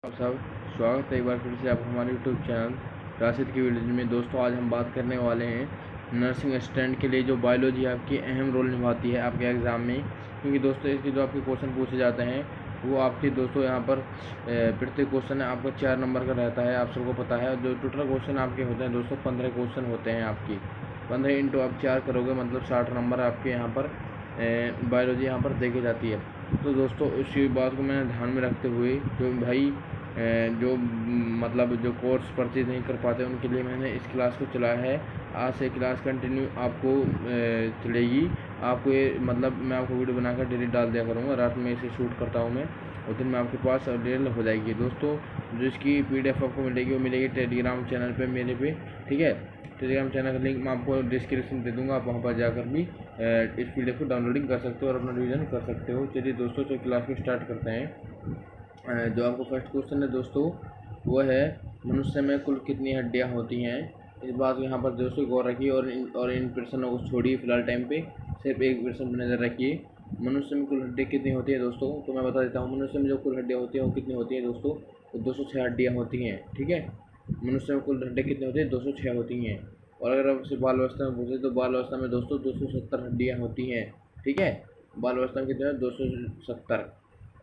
आप सब स्वागत है एक बार फिर से आप हमारे यूट्यूब चैनल राशिद की वीडियो में। दोस्तों आज हम बात करने वाले हैं नर्सिंग असिस्टेंट के लिए जो बायोलॉजी आपकी अहम रोल निभाती है आपके एग्ज़ाम में, क्योंकि दोस्तों इसके जो आपके क्वेश्चन पूछे जाते हैं वो आपके दोस्तों यहाँ पर प्रत्येक क्वेश्चन आपका 4 नंबर का रहता है, आप सबको पता है। जो टोटल क्वेश्चन आपके होते हैं दोस्तों 15 क्वेश्चन होते हैं आपकी। 15 इंटू आप 4 करोगे मतलब 60 नंबर आपके यहाँ पर बायोलॉजी यहाँ पर देखी जाती है। तो दोस्तों इसी बात को मैंने ध्यान में रखते हुए जो भाई जो मतलब जो कोर्स परचेज नहीं कर पाते उनके लिए मैंने इस क्लास को चलाया है। आज से क्लास कंटिन्यू आपको चलेगी। आपको ये मतलब मैं आपको वीडियो बनाकर डेली डाल दिया करूँगा, रात में इसे शूट करता हूँ मैं और दिन में आपके पास अवेलेबल हो जाएगी। दोस्तों जो इसकी PDF आपको मिलेगी वो मिलेगी टेलीग्राम चैनल पे मेरे पे, ठीक है। टेलीग्राम चैनल का लिंक मैं आपको डिस्क्रिप्शन दे दूँगा, आप वहाँ पर जाकर भी इस PDF को डाउनलोडिंग कर सकते हो और अपना रिवीजन कर सकते हो। चलिए दोस्तों तो क्लास को स्टार्ट करते हैं। जो आपको फर्स्ट क्वेश्चन है दोस्तों वो है मनुष्य में कुल कितनी हड्डियां होती हैं। इस बात को यहाँ पर दोस्तों गौर रखिए और इन प्रश्नों को छोड़िए फिलहाल टाइम पे, सिर्फ एक प्रश्न पर नज़र रखिए। मनुष्य में कुल हड्डियाँ कितनी होती है दोस्तों, तो मैं बता देता हूँ। मनुष्य में जो कुल हड्डियाँ होती हैं वो कितनी होती हैं दोस्तों, वो 206 हड्डियाँ होती हैं, ठीक है। मनुष्य में कुल हड्डियाँ कितनी होती हैं, 206 होती हैं। और अगर आप उसे बाल अवस्था में पूछें तो बाल अवस्था में दोस्तों 270 हड्डियाँ होती हैं, ठीक है। बाल अवस्था में कितने 270।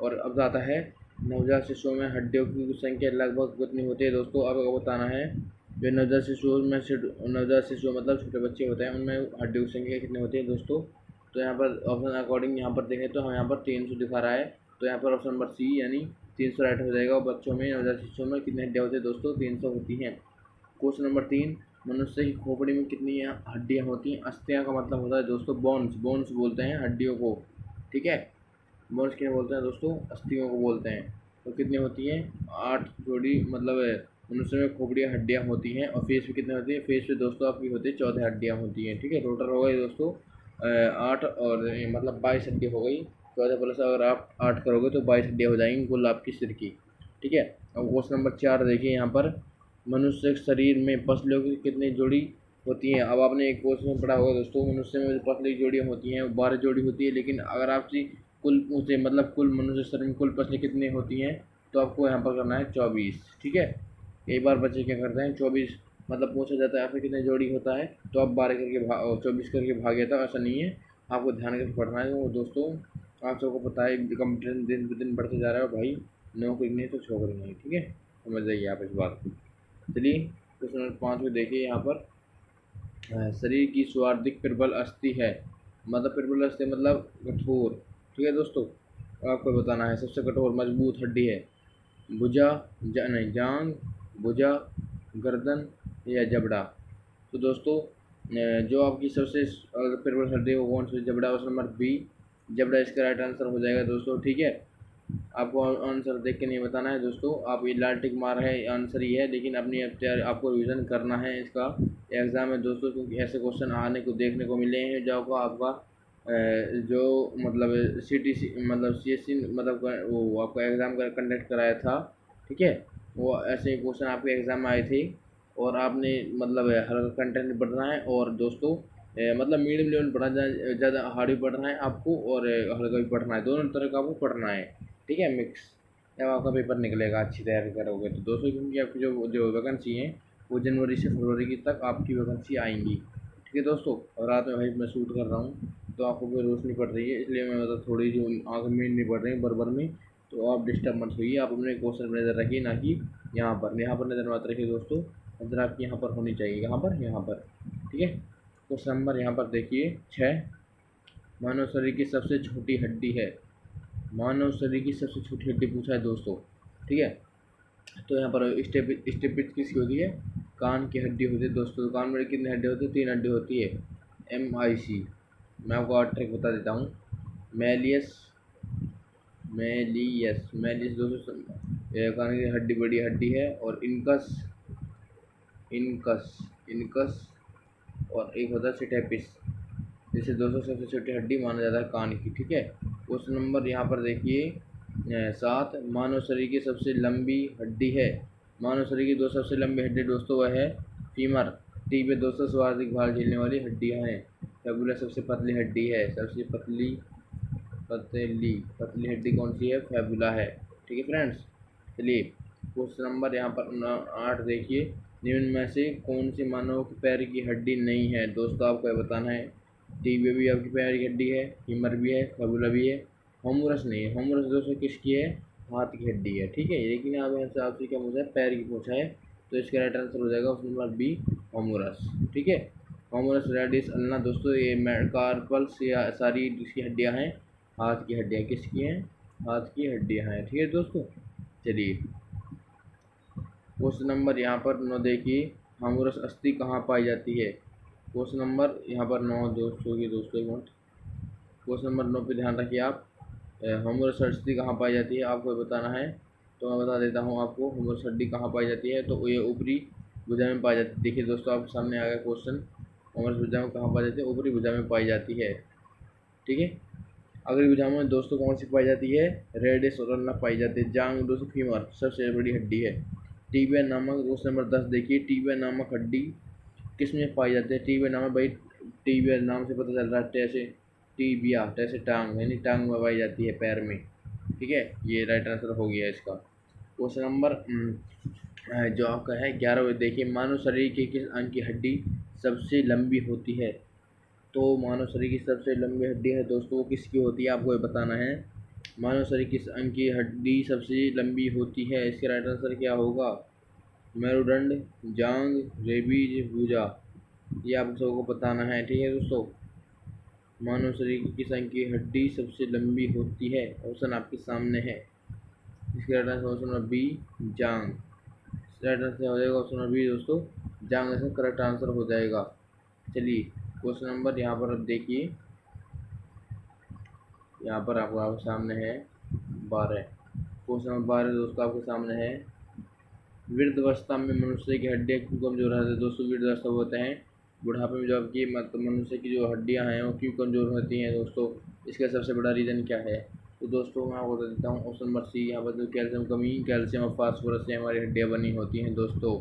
और अब आता है नवजात शिशुओं में हड्डियों की संख्या लगभग कितनी होती है दोस्तों, आपको बताना है। जो नवजात शिशुओं में नवजात शिशु मतलब छोटे बच्चे होते हैं उनमें हड्डियों की संख्या कितनी होती है दोस्तों। तो यहाँ पर ऑप्शन अकॉर्डिंग यहाँ पर देखें तो हम यहाँ पर 300 दिखा रहा है, तो यहाँ पर ऑप्शन नंबर सी यानी 300 राइट हो जाएगा। और बच्चों में नवजात शिशुओं में कितनी हड्डियाँ होती है दोस्तों, 300 होती हैं। क्वेश्चन नंबर 3, मनुष्य की खोपड़ी में कितनी हड्डियाँ होती हैं। अस्थियाँ का मतलब होता है दोस्तों बोन्स, बोन्स बोलते हैं हड्डियों को, ठीक है। बोन्स क्या बोलते हैं दोस्तों, अस्थियों को बोलते हैं। तो कितनी होती हैं, 8 जोड़ी मतलब मनुष्य में खोपड़ियाँ हड्डियाँ होती हैं। और फेस पे कितनी होती है, फेस पे दोस्तों आपकी होती है 14 हड्डियाँ होती हैं, ठीक है। टोटल हो गई दोस्तों 8 और मतलब 22 हड्डी हो गई। 14 प्लस अगर आप 8 करोगे तो 22 हड्डियाँ हो जाएंगी कुल आपकी सिर की, ठीक है। अब क्वेश्चन नंबर 4 देखिए यहाँ पर, मनुष्य शरीर में पसलियों की कितनी जोड़ी होती हैं। अब आपने एक कोर्स में पढ़ा होगा दोस्तों, मनुष्य में पसली जोड़ियाँ होती हैं 12 जोड़ी होती है। लेकिन अगर आपसे कुल पूछे मतलब कुल मनुष्य शरीर में कुल पसली कितनी होती हैं तो आपको यहाँ पर करना है 24, ठीक है। कई बार बच्चे क्या करते हैं 24 मतलब पूछा जाता है आपसे कितने जोड़ी होता है तो आप 12 करके 24 करके भाग जाता है, ऐसा नहीं है। आपको ध्यान करके पढ़ना है। वो दोस्तों आप सबको पता है कंपटीशन दिन पे दिन बढ़ते जा रहा है भाई, नौकरी नहीं तो छोकरी नहीं, ठीक है। समझ जाइए आप इस बात को। चलिए क्वेश्चन नंबर 5 में देखिए यहाँ पर, शरीर की सर्वाधिक प्रबल अस्थि है, मतलब प्रबल अस्थि मतलब कठोर, ठीक है दोस्तों। आपको बताना है सबसे कठोर मजबूत हड्डी है भुजा नहीं जांग, भुजा, गर्दन या जबड़ा। तो दोस्तों जो आपकी सबसे प्रबल हड्डी है वो कौन सी, जबड़ा। ऑप्शन नंबर बी जबड़ा इसका राइट आंसर हो जाएगा दोस्तों, ठीक है। आपको आंसर देख के नहीं बताना है दोस्तों, आप ये लाल टिक मार है आंसर ही है, लेकिन अपनी आपको रिवीजन करना है इसका एग्ज़ाम में दोस्तों, क्योंकि ऐसे क्वेश्चन आने को देखने को मिले हैं जो आपका जो मतलब CTC मतलब CSC मतलब वो आपका एग्ज़ाम का कंडक्ट कराया था, ठीक है। वो ऐसे क्वेश्चन आपके एग्ज़ाम में आए थे और आपने मतलब हल्का कंटेंट पढ़ना है और दोस्तों मतलब मीडियम लेवल पढ़ना, ज़्यादा हार्ड भी पढ़ना है आपको और हल्का भी पढ़ना है, दोनों तरह का आपको पढ़ना है, ठीक है, मिक्स। जब आपका पेपर निकलेगा अच्छी तैयारी करोगे तो दोस्तों, क्योंकि आपकी जो वैकेंसी है वो जनवरी से फरवरी की तक आपकी वैकेंसी आएंगी, ठीक है दोस्तों। और रात में भाई मैं शूट कर रहा हूँ तो आपको कोई रोशनी पड़ रही है, इसलिए मैं मतलब थोड़ी जो आँख में नहीं पड़ रही बरबर में, तो आप डिस्टर्ब मत होइए। आप अपने क्वेश्चन पर नज़र रखिए, ना कि यहाँ पर नज़र मत रखिए दोस्तों। नज़र आपकी यहाँ पर होनी चाहिए, यहाँ पर, ठीक है। क्वेश्चन नंबर यहाँ पर देखिए 6, मानव शरीर की सबसे छोटी हड्डी है। मानव शरीर की सबसे छोटी हड्डी पूछा है दोस्तों, ठीक है। तो यहाँ पर स्टेपिज किसकी होती है, कान की हड्डी होती है दोस्तों। कान में कितनी हड्डी होती है, 3 हड्डी होती है, MIC। मैं आपको और ट्रिक बता देता हूँ, मैलियस मैलियस दोस्तों कान की हड्डी बड़ी हड्डी है। और इनकस इनकस इनकस और एक होता है स्टेपिस, जिसे दोस्तों सबसे छोटी हड्डी माना जाता है कान की, ठीक है। क्वेश्चन नंबर यहाँ पर देखिए 7, मानव शरीर की सबसे लंबी हड्डी है। मानव शरीर की सबसे लंबी हड्डी दोस्तों वह है फीमर। टी पे दोस्तों सर्वाधिक भार झेलने वाली हड्डियाँ हैं। फेबुला सबसे पतली हड्डी है, सबसे पतली हड्डी कौन सी है, फेबुला है, ठीक है फ्रेंड्स। चलिए क्वेश्चन नंबर यहाँ पर 8 देखिए, निम्न में से कौन सी मानव के पैर की हड्डी नहीं है। दोस्तों आपको ये बताना है, टीबी भी आपकी पैर की हड्डी है, फीमर भी है, फबुला भी है, होमरस नहीं है। होमरस दोस्तों किसकी है, हाथ की हड्डी है, ठीक है। लेकिन आप यहाँ से आपसे क्या पूछा है, पैर की पूछा है, तो इसका राइट आंसर हो जाएगा ऑप्शन नंबर बी, होमरस, ठीक है। होमरस रेडिस अल्ना दोस्तों ये कार्पल्स या सारी जिसकी हड्डियाँ हैं हाथ की हड्डियाँ किसकी हैं, हाथ की हड्डियाँ हैं, ठीक है दोस्तों। चलिए क्वेश्चन नंबर यहाँ पर 9 देखिए, होमरस अस्थि कहाँ पाई जाती है। क्वेश्चन नंबर यहाँ पर 9 दोस्तों की दोस्तों 1 मिनट, क्वेश्चन नंबर 9 पे ध्यान रखिए आप। होमरस अस्थि कहाँ पाई जाती है आपको बताना है, तो मैं बता देता हूँ आपको। होमरस हड्डी कहाँ पाई जाती है, तो ये ऊपरी भुजा में पाई जाती है। देखिए दोस्तों आपके सामने आ गया क्वेश्चन, होमरस भुजा में कहाँ पाई जाती है, ऊपरी भुजा में पाई जाती है, ठीक है। अगली भुजा में दोस्तों कौन सी पाई जाती है, रेडिस और अल्ना पाई जाती है। जांग दोस्तों फीमर सबसे बड़ी हड्डी है। टीबिया नामक क्वेश्चन नंबर 10 देखिए, टीबिया नामक हड्डी किस में पाई जाती है। टीबिया नामक भाई, टीबिया नाम से पता चल रहा है, टैसे टीबिया टैसे टांग यानी टांग में पाई जाती है पैर में, ठीक है। ये राइट आंसर हो गया इसका। क्वेश्चन नंबर जो आपका है 11 देखिए, मानव शरीर के किस अंग की हड्डी सबसे लंबी होती है। तो मानव शरीर की सबसे लंबी हड्डी है दोस्तों वो किसकी होती है आपको ये बताना है। मानव शरीर किस अंग की हड्डी सबसे लंबी होती है, इसका राइट आंसर क्या होगा, मेरुदंड, जांग, रेबीज, भुजा, ये आप सबको बताना है, ठीक है दोस्तों। मानव शरीर की किस अंग की हड्डी सबसे लंबी होती है, ऑप्शन आपके सामने है। इसका right answer option number B, जांग। राइट आंसर हो जाएगा ऑप्शन नंबर बी दोस्तों, जांग ऐसा करेक्ट आंसर हो जाएगा। चलिए क्वेश्चन नंबर यहाँ पर अब देखिए, यहाँ पर आपके सामने है 12। क्वेश्चन नंबर 12 दोस्तों आपके सामने है, वृद्धावस्था में मनुष्य की हड्डियाँ क्यों कमजोर रहती है। दोस्तों वृद्धावस्था होते हैं बुढ़ापे में, जो आपकी मतलब मनुष्य की जो हड्डियाँ हैं वो क्यों कमजोर होती हैं दोस्तों, इसका सबसे बड़ा रीज़न क्या है। तो दोस्तों मैं आपको बता देता हूँ, ऑप्शन नंबर सी, यहाँ पर जो कैल्शियम कमी, कैल्शियम और फास्फोरस से हमारी हड्डियाँ बनी होती हैं दोस्तों,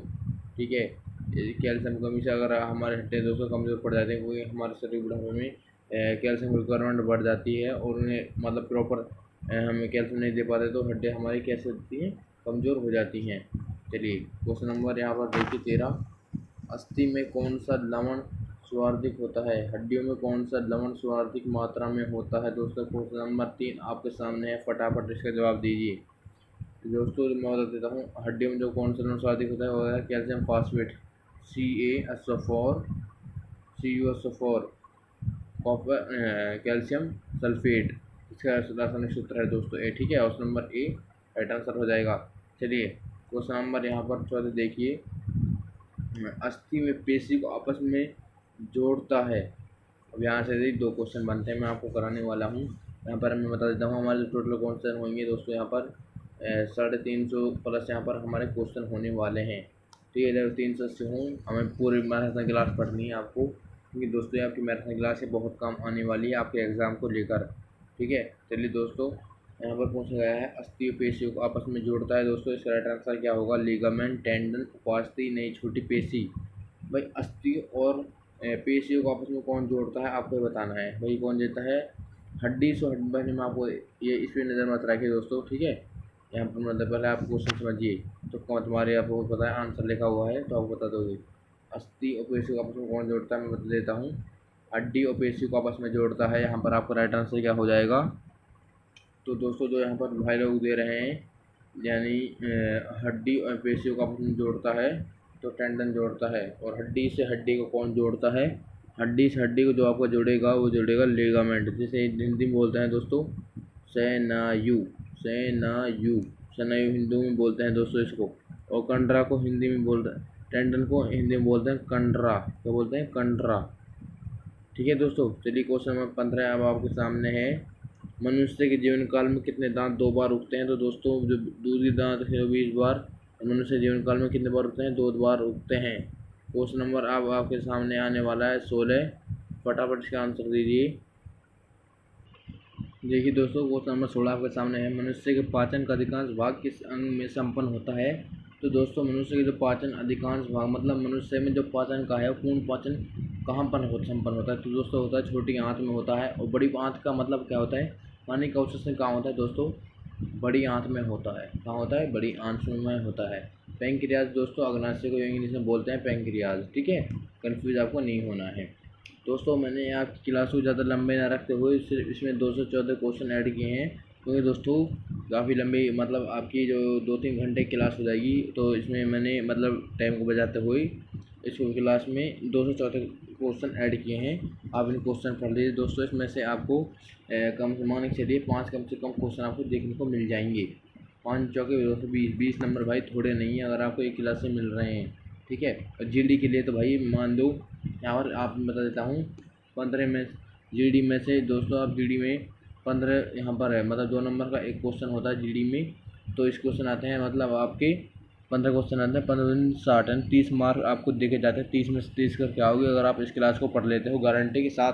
ठीक है। कैल्शियम कमी से अगर हमारे हड्डियाँ दोस्तों कमज़ोर पड़ जाती हैं, क्योंकि हमारे शरीर बुढ़ापे में कैल्शियम रिक्वायरमेंट बढ़ जाती है और उन्हें मतलब प्रॉपर हमें कैल्शियम नहीं दे पाते, तो हड्डियाँ हमारी कैसे होती हैं, कमज़ोर हो जाती हैं। चलिए क्वेश्चन नंबर यहाँ पर देखिए 13, अस्थि में कौन सा लवण सर्वाधिक होता है। हड्डियों में कौन सा लवण सर्वाधिक मात्रा में होता है दोस्तों। क्वेश्चन नंबर 3 आपके सामने है, फटाफट इसका जवाब दीजिए। दोस्तों मैं बता देता हूँ, हड्डियों में जो कौन सा लवण सर्वाधिक होता है वो है calcium phosphate, CaSO4, CuSO4, copper, calcium sulphate, इसका रासायनिक सूत्र है दोस्तों ए, ठीक है। Option number A right answer हो जाएगा। चलिए क्वेश्चन नंबर यहाँ पर 14 देखिए, अस्थि में पेशी को आपस में जोड़ता है। अब यहाँ से 2 क्वेश्चन बनते हैं, मैं आपको कराने वाला हूँ। यहाँ पर मैं बता देता हूँ हमारे टोटल क्वेश्चन होंगे दोस्तों, यहाँ पर 350 प्लस यहाँ पर हमारे क्वेश्चन होने वाले हैं, ठीक है। जब 380 हों हमें पूरी मैराथन क्लास पढ़नी है आपको, क्योंकि दोस्तों ये आपकी मैराथन क्लास है, बहुत काम आने वाली है आपके एग्ज़ाम को लेकर, ठीक है। चलिए दोस्तों यहाँ पर पूछा गया है, अस्थि और पेशियों को आपस में जोड़ता है दोस्तों, इसका राइट आंसर क्या होगा, लिगामेंट, टेंडन, उपास्थि, नई छोटी पेशी। भाई अस्थि और पेशियों को आपस में कौन जोड़ता है आपको बताना है, भाई कौन देता है, हड्डी से हड्डी बनने में आपको ये इस पर नज़र मत रखिए दोस्तों, ठीक है। यहाँ पर मतलब पहले आप क्वेश्चन समझिए, तो कौन तुम्हारे आपको पता है आंसर लिखा हुआ है तो आप बता दोगे। अस्थि और पेशी को आपस में कौन जोड़ता है मैं बता देता हूँ, हड्डी और पेशी को आपस में जोड़ता है। यहाँ पर आपका राइट आंसर क्या हो जाएगा, तो दोस्तों जो यहाँ पर भाई लोग दे रहे हैं, यानी हड्डी और पेशियों को आपस में जोड़ता है तो टेंडन जोड़ता है, और हड्डी से हड्डी को कौन जोड़ता है, हड्डी से हड्डी को जो आपको जोड़ेगा वो जोड़ेगा लिगामेंट, जिसे हिंदी में बोलते हैं दोस्तों स्नायु, स्नायु, स्नायु हिंदी में बोलते हैं दोस्तों इसको। और कंडरा को हिंदी में बोलते हैं, टेंडन को हिंदी में बोलते हैं कंडरा, क्या बोलते हैं, कंडरा, ठीक है दोस्तों। चलिए क्वेश्चन नंबर 15 अब आपके सामने है, मनुष्य के जीवन काल में कितने दांत 2 बार उगते हैं। तो दोस्तों जो दूसरी दांत है 20 बार, मनुष्य जीवन काल में कितने बार उगते हैं, 2 बार उगते हैं। क्वेश्चन नंबर अब आपके सामने आने वाला है 16, फटाफट इसका आंसर दीजिए। देखिए दोस्तों क्वेश्चन नंबर 16 आपके सामने है, मनुष्य के पाचन का अधिकांश भाग किस अंग में संपन्न होता है। तो दोस्तों मनुष्य के जो पाचन अधिकांश भाग मतलब मनुष्य में जो पाचन का है पूर्ण पाचन कहाँ पर संपन्न होता है। तो दोस्तों होता है छोटी आंत में होता है, और बड़ी आंत का मतलब क्या होता है, पानी का अवशोषण कहाँ होता है दोस्तों, बड़ी आंत में होता है। कहाँ होता है? बड़ी आंत में होता है। पैंक्रियाज दोस्तों अग्नाशय को इंग्लिश में बोलते हैं पैंक्रियाज, ठीक है, कन्फ्यूज आपको नहीं होना है। दोस्तों मैंने आपकी क्लास को ज़्यादा लंबे ना रखते हुए सिर्फ इसमें 214 क्वेश्चन ऐड किए हैं, क्योंकि दोस्तों काफ़ी लंबी मतलब आपकी जो 2-3 घंटे क्लास हो जाएगी, तो इसमें मैंने मतलब टाइम को बचाते हुए इस क्लास में 214 क्वेश्चन ऐड किए हैं। आप इन क्वेश्चन पढ़ लीजिए दोस्तों। इसमें से आपको कम से मान के चलिए 5 कम से कम क्वेश्चन आपको देखने को मिल जाएंगे। 5 चौके 220 नंबर भाई थोड़े नहीं है अगर आपको एक क्लास से मिल रहे हैं, ठीक है। और जीडी के लिए तो भाई मान लो यहाँ पर आप बता देता हूँ 15 में जीडी में से दोस्तों आप जीडी में 15 यहाँ पर है, मतलब 2 नंबर का एक क्वेश्चन होता है जीडी में। तो इस क्वेश्चन आते हैं मतलब आपके 15 क्वेश्चन आते हैं, 15 60 30 मार्क आपको देके जाते हैं। 30 में से 30 करके आओगे अगर आप इस क्लास को पढ़ लेते हो, गारंटी के साथ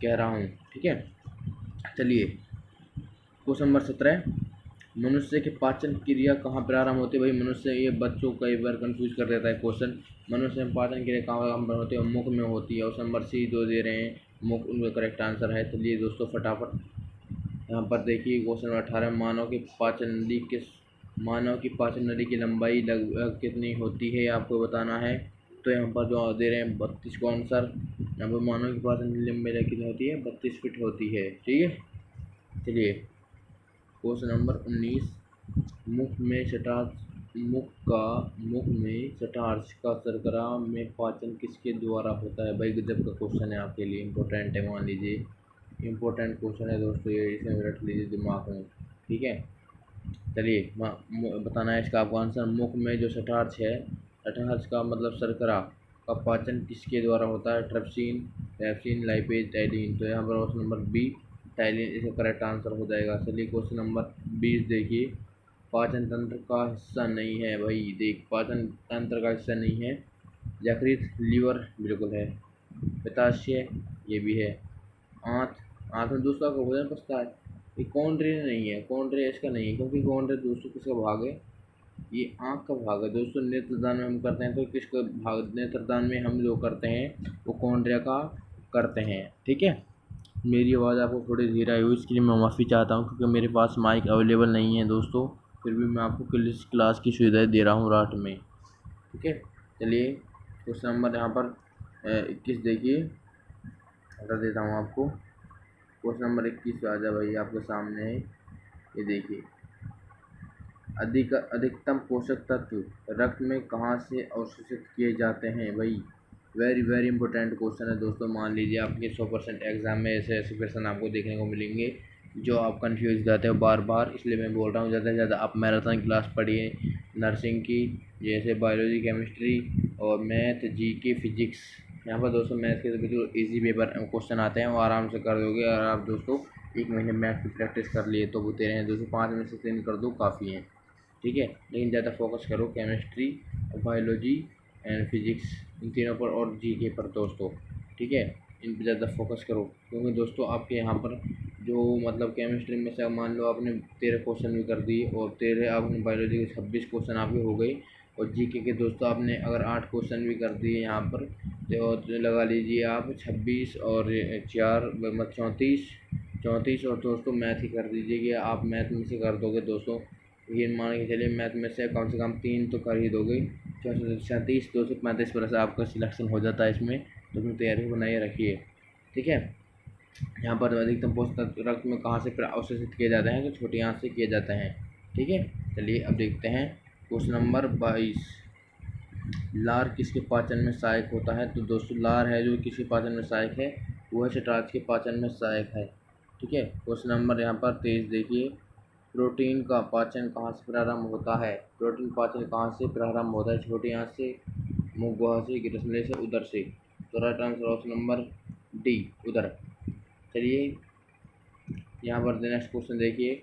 कह रहा हूँ, ठीक है। चलिए क्वेश्चन नंबर 17, मनुष्य की पाचन क्रिया कहाँ प्रारंभ होती है? भाई मनुष्य, ये बच्चों कई बार कंफ्यूज कर देता है क्वेश्चन। मनुष्य में पाचन क्रिया कहाँ प्रारंभ होती है? मुख में होती है। और नंबर सी जो दे रहे हैं मुख, उनका करेक्ट आंसर है। चलिए दोस्तों फटाफट यहाँ पर देखिए क्वेश्चन नंबर 18, मानव की पाचन नली की लंबाई लगभग कितनी होती है आपको बताना है। तो यहाँ पर जो दे रहे हैं 32 का आंसर। यहाँ पर मानव की पाचन नली लंबाई कितनी होती है? 32 फीट होती है, ठीक है। चलिए क्वेश्चन नंबर 19, मुख में स्टार्च का शर्करा में पाचन किसके द्वारा होता है? भाई गजब का क्वेश्चन है, आपके लिए इम्पोर्टेंट है, मान लीजिए इम्पोर्टेंट क्वेश्चन है दोस्तों ये, इसे रख लीजिए दिमाग में, ठीक है। चलिए बताना है इसका आपको आंसर। मुख में जो स्टार्च है, स्टार्च का मतलब शर्करा का पाचन किसके द्वारा होता है? Trypsin, pepsin, lipase, ptyalin. तो यहाँ पर ऑप्शन नंबर बी टाइलिन इसका करेक्ट आंसर हो जाएगा। चलिए क्वेश्चन नंबर 20 देखिए, पाचन तंत्र का हिस्सा नहीं है। भाई देख, पाचन तंत्र का हिस्सा नहीं है। यकृत, लीवर बिल्कुल है। पित्ताशय ये भी है। आंत, आंत में दोस्तों आपको भोजन पचता है। ये कौंड्रेय नहीं है, कौंड्रेय इसका नहीं है, क्योंकि कौंड्रेय दोस्तों किसका भाग है? ये आँख का भाग है दोस्तों। नेत्रदान में हम करते हैं तो किसका भाग? नेत्रदान में हम जो करते हैं वो कौंड्रिया का करते हैं, ठीक है। मेरी आवाज़ आपको थोड़ी धीरे आई हुई, इसके लिए मैं माफ़ी चाहता हूँ, क्योंकि मेरे पास माइक अवेलेबल नहीं है दोस्तों। फिर भी मैं आपको क्लास की सुविधाएँ दे रहा हूँ रात में, ठीक है। चलिए क्वेश्चन नंबर यहाँ पर 21 देखिए, बता देता हूँ आपको। क्वेश्चन नंबर 21 आ जाए भाई, आपके सामने है, ये देखिए। अधिकतम पोषक तत्व रक्त में कहाँ से अवशोषित किए जाते हैं? भाई वेरी वेरी इंपॉर्टेंट क्वेश्चन है दोस्तों। मान लीजिए आपके 100% एग्जाम में ऐसे ऐसे क्वेश्चन आपको देखने को मिलेंगे जो आप कंफ्यूज जाते हो बार बार, इसलिए मैं बोल रहा हूँ ज़्यादा से ज़्यादा आप मैराथन क्लास पढ़िए नर्सिंग की, जैसे बायोलॉजी, केमिस्ट्री और मैथ, जीके, फिजिक्स। यहाँ पर दोस्तों मैथ के तो बिल्कुल ईजी पेपर क्वेश्चन आते हैं, वो आराम से कर दोगे। और आप दोस्तों 1 महीने मैथ की प्रैक्टिस कर लिए तो वो दे रहे हैं दोस्तों 5 में से 3 कर दो काफ़ी हैं, ठीक है। लेकिन ज़्यादा फोकस करो केमिस्ट्री और बायोलॉजी एंड फिजिक्स, इन तीनों पर, और जीके पर दोस्तों, ठीक है। इन पर ज़्यादा फोकस करो, क्योंकि दोस्तों आपके यहाँ पर जो मतलब केमिस्ट्री में से मान लो आपने 13 क्वेश्चन भी कर दिए, और 13 आपने बायोलॉजी के 26 क्वेश्चन आपके हो गए, और जीके के दोस्तों आपने अगर 8 क्वेश्चन भी कर दिए यहाँ पर, तो लगा लीजिए आप 26 और 4 34 और दोस्तों मैथ ही कर दीजिए कि आप मैथ में से कर दोगे दोस्तों। ये मान के चलिए मैथ में से कम 3 तो कर ही दोगे। 34 235 आपका सिलेक्शन हो जाता है इसमें, तो अपनी तैयारी बनाए रखिए, ठीक है। यहाँ पर अधिकतम पोषक तत्व रक्त में कहाँ से अवशोषित किए जाते हैं? तो छोटी आंत से किए जाते हैं, ठीक है। चलिए अब देखते हैं क्वेश्चन नंबर 22, लार किसके पाचन में सहायक होता है? तो दोस्तों लार है जो किसके पाचन में सहायक है? वह स्टार्च के पाचन में सहायक है, ठीक है। क्वेश्चन नंबर यहाँ पर 23 देखिए, प्रोटीन का पाचन कहाँ से प्रारंभ होता है? प्रोटीन पाचन कहाँ से प्रारंभ होता है? छोटी आंत से, मुख गुहा से, गिरसले से, उदर से। तो right answer option number D, उदर। चलिए यहाँ पर नेक्स्ट क्वेश्चन देखिए,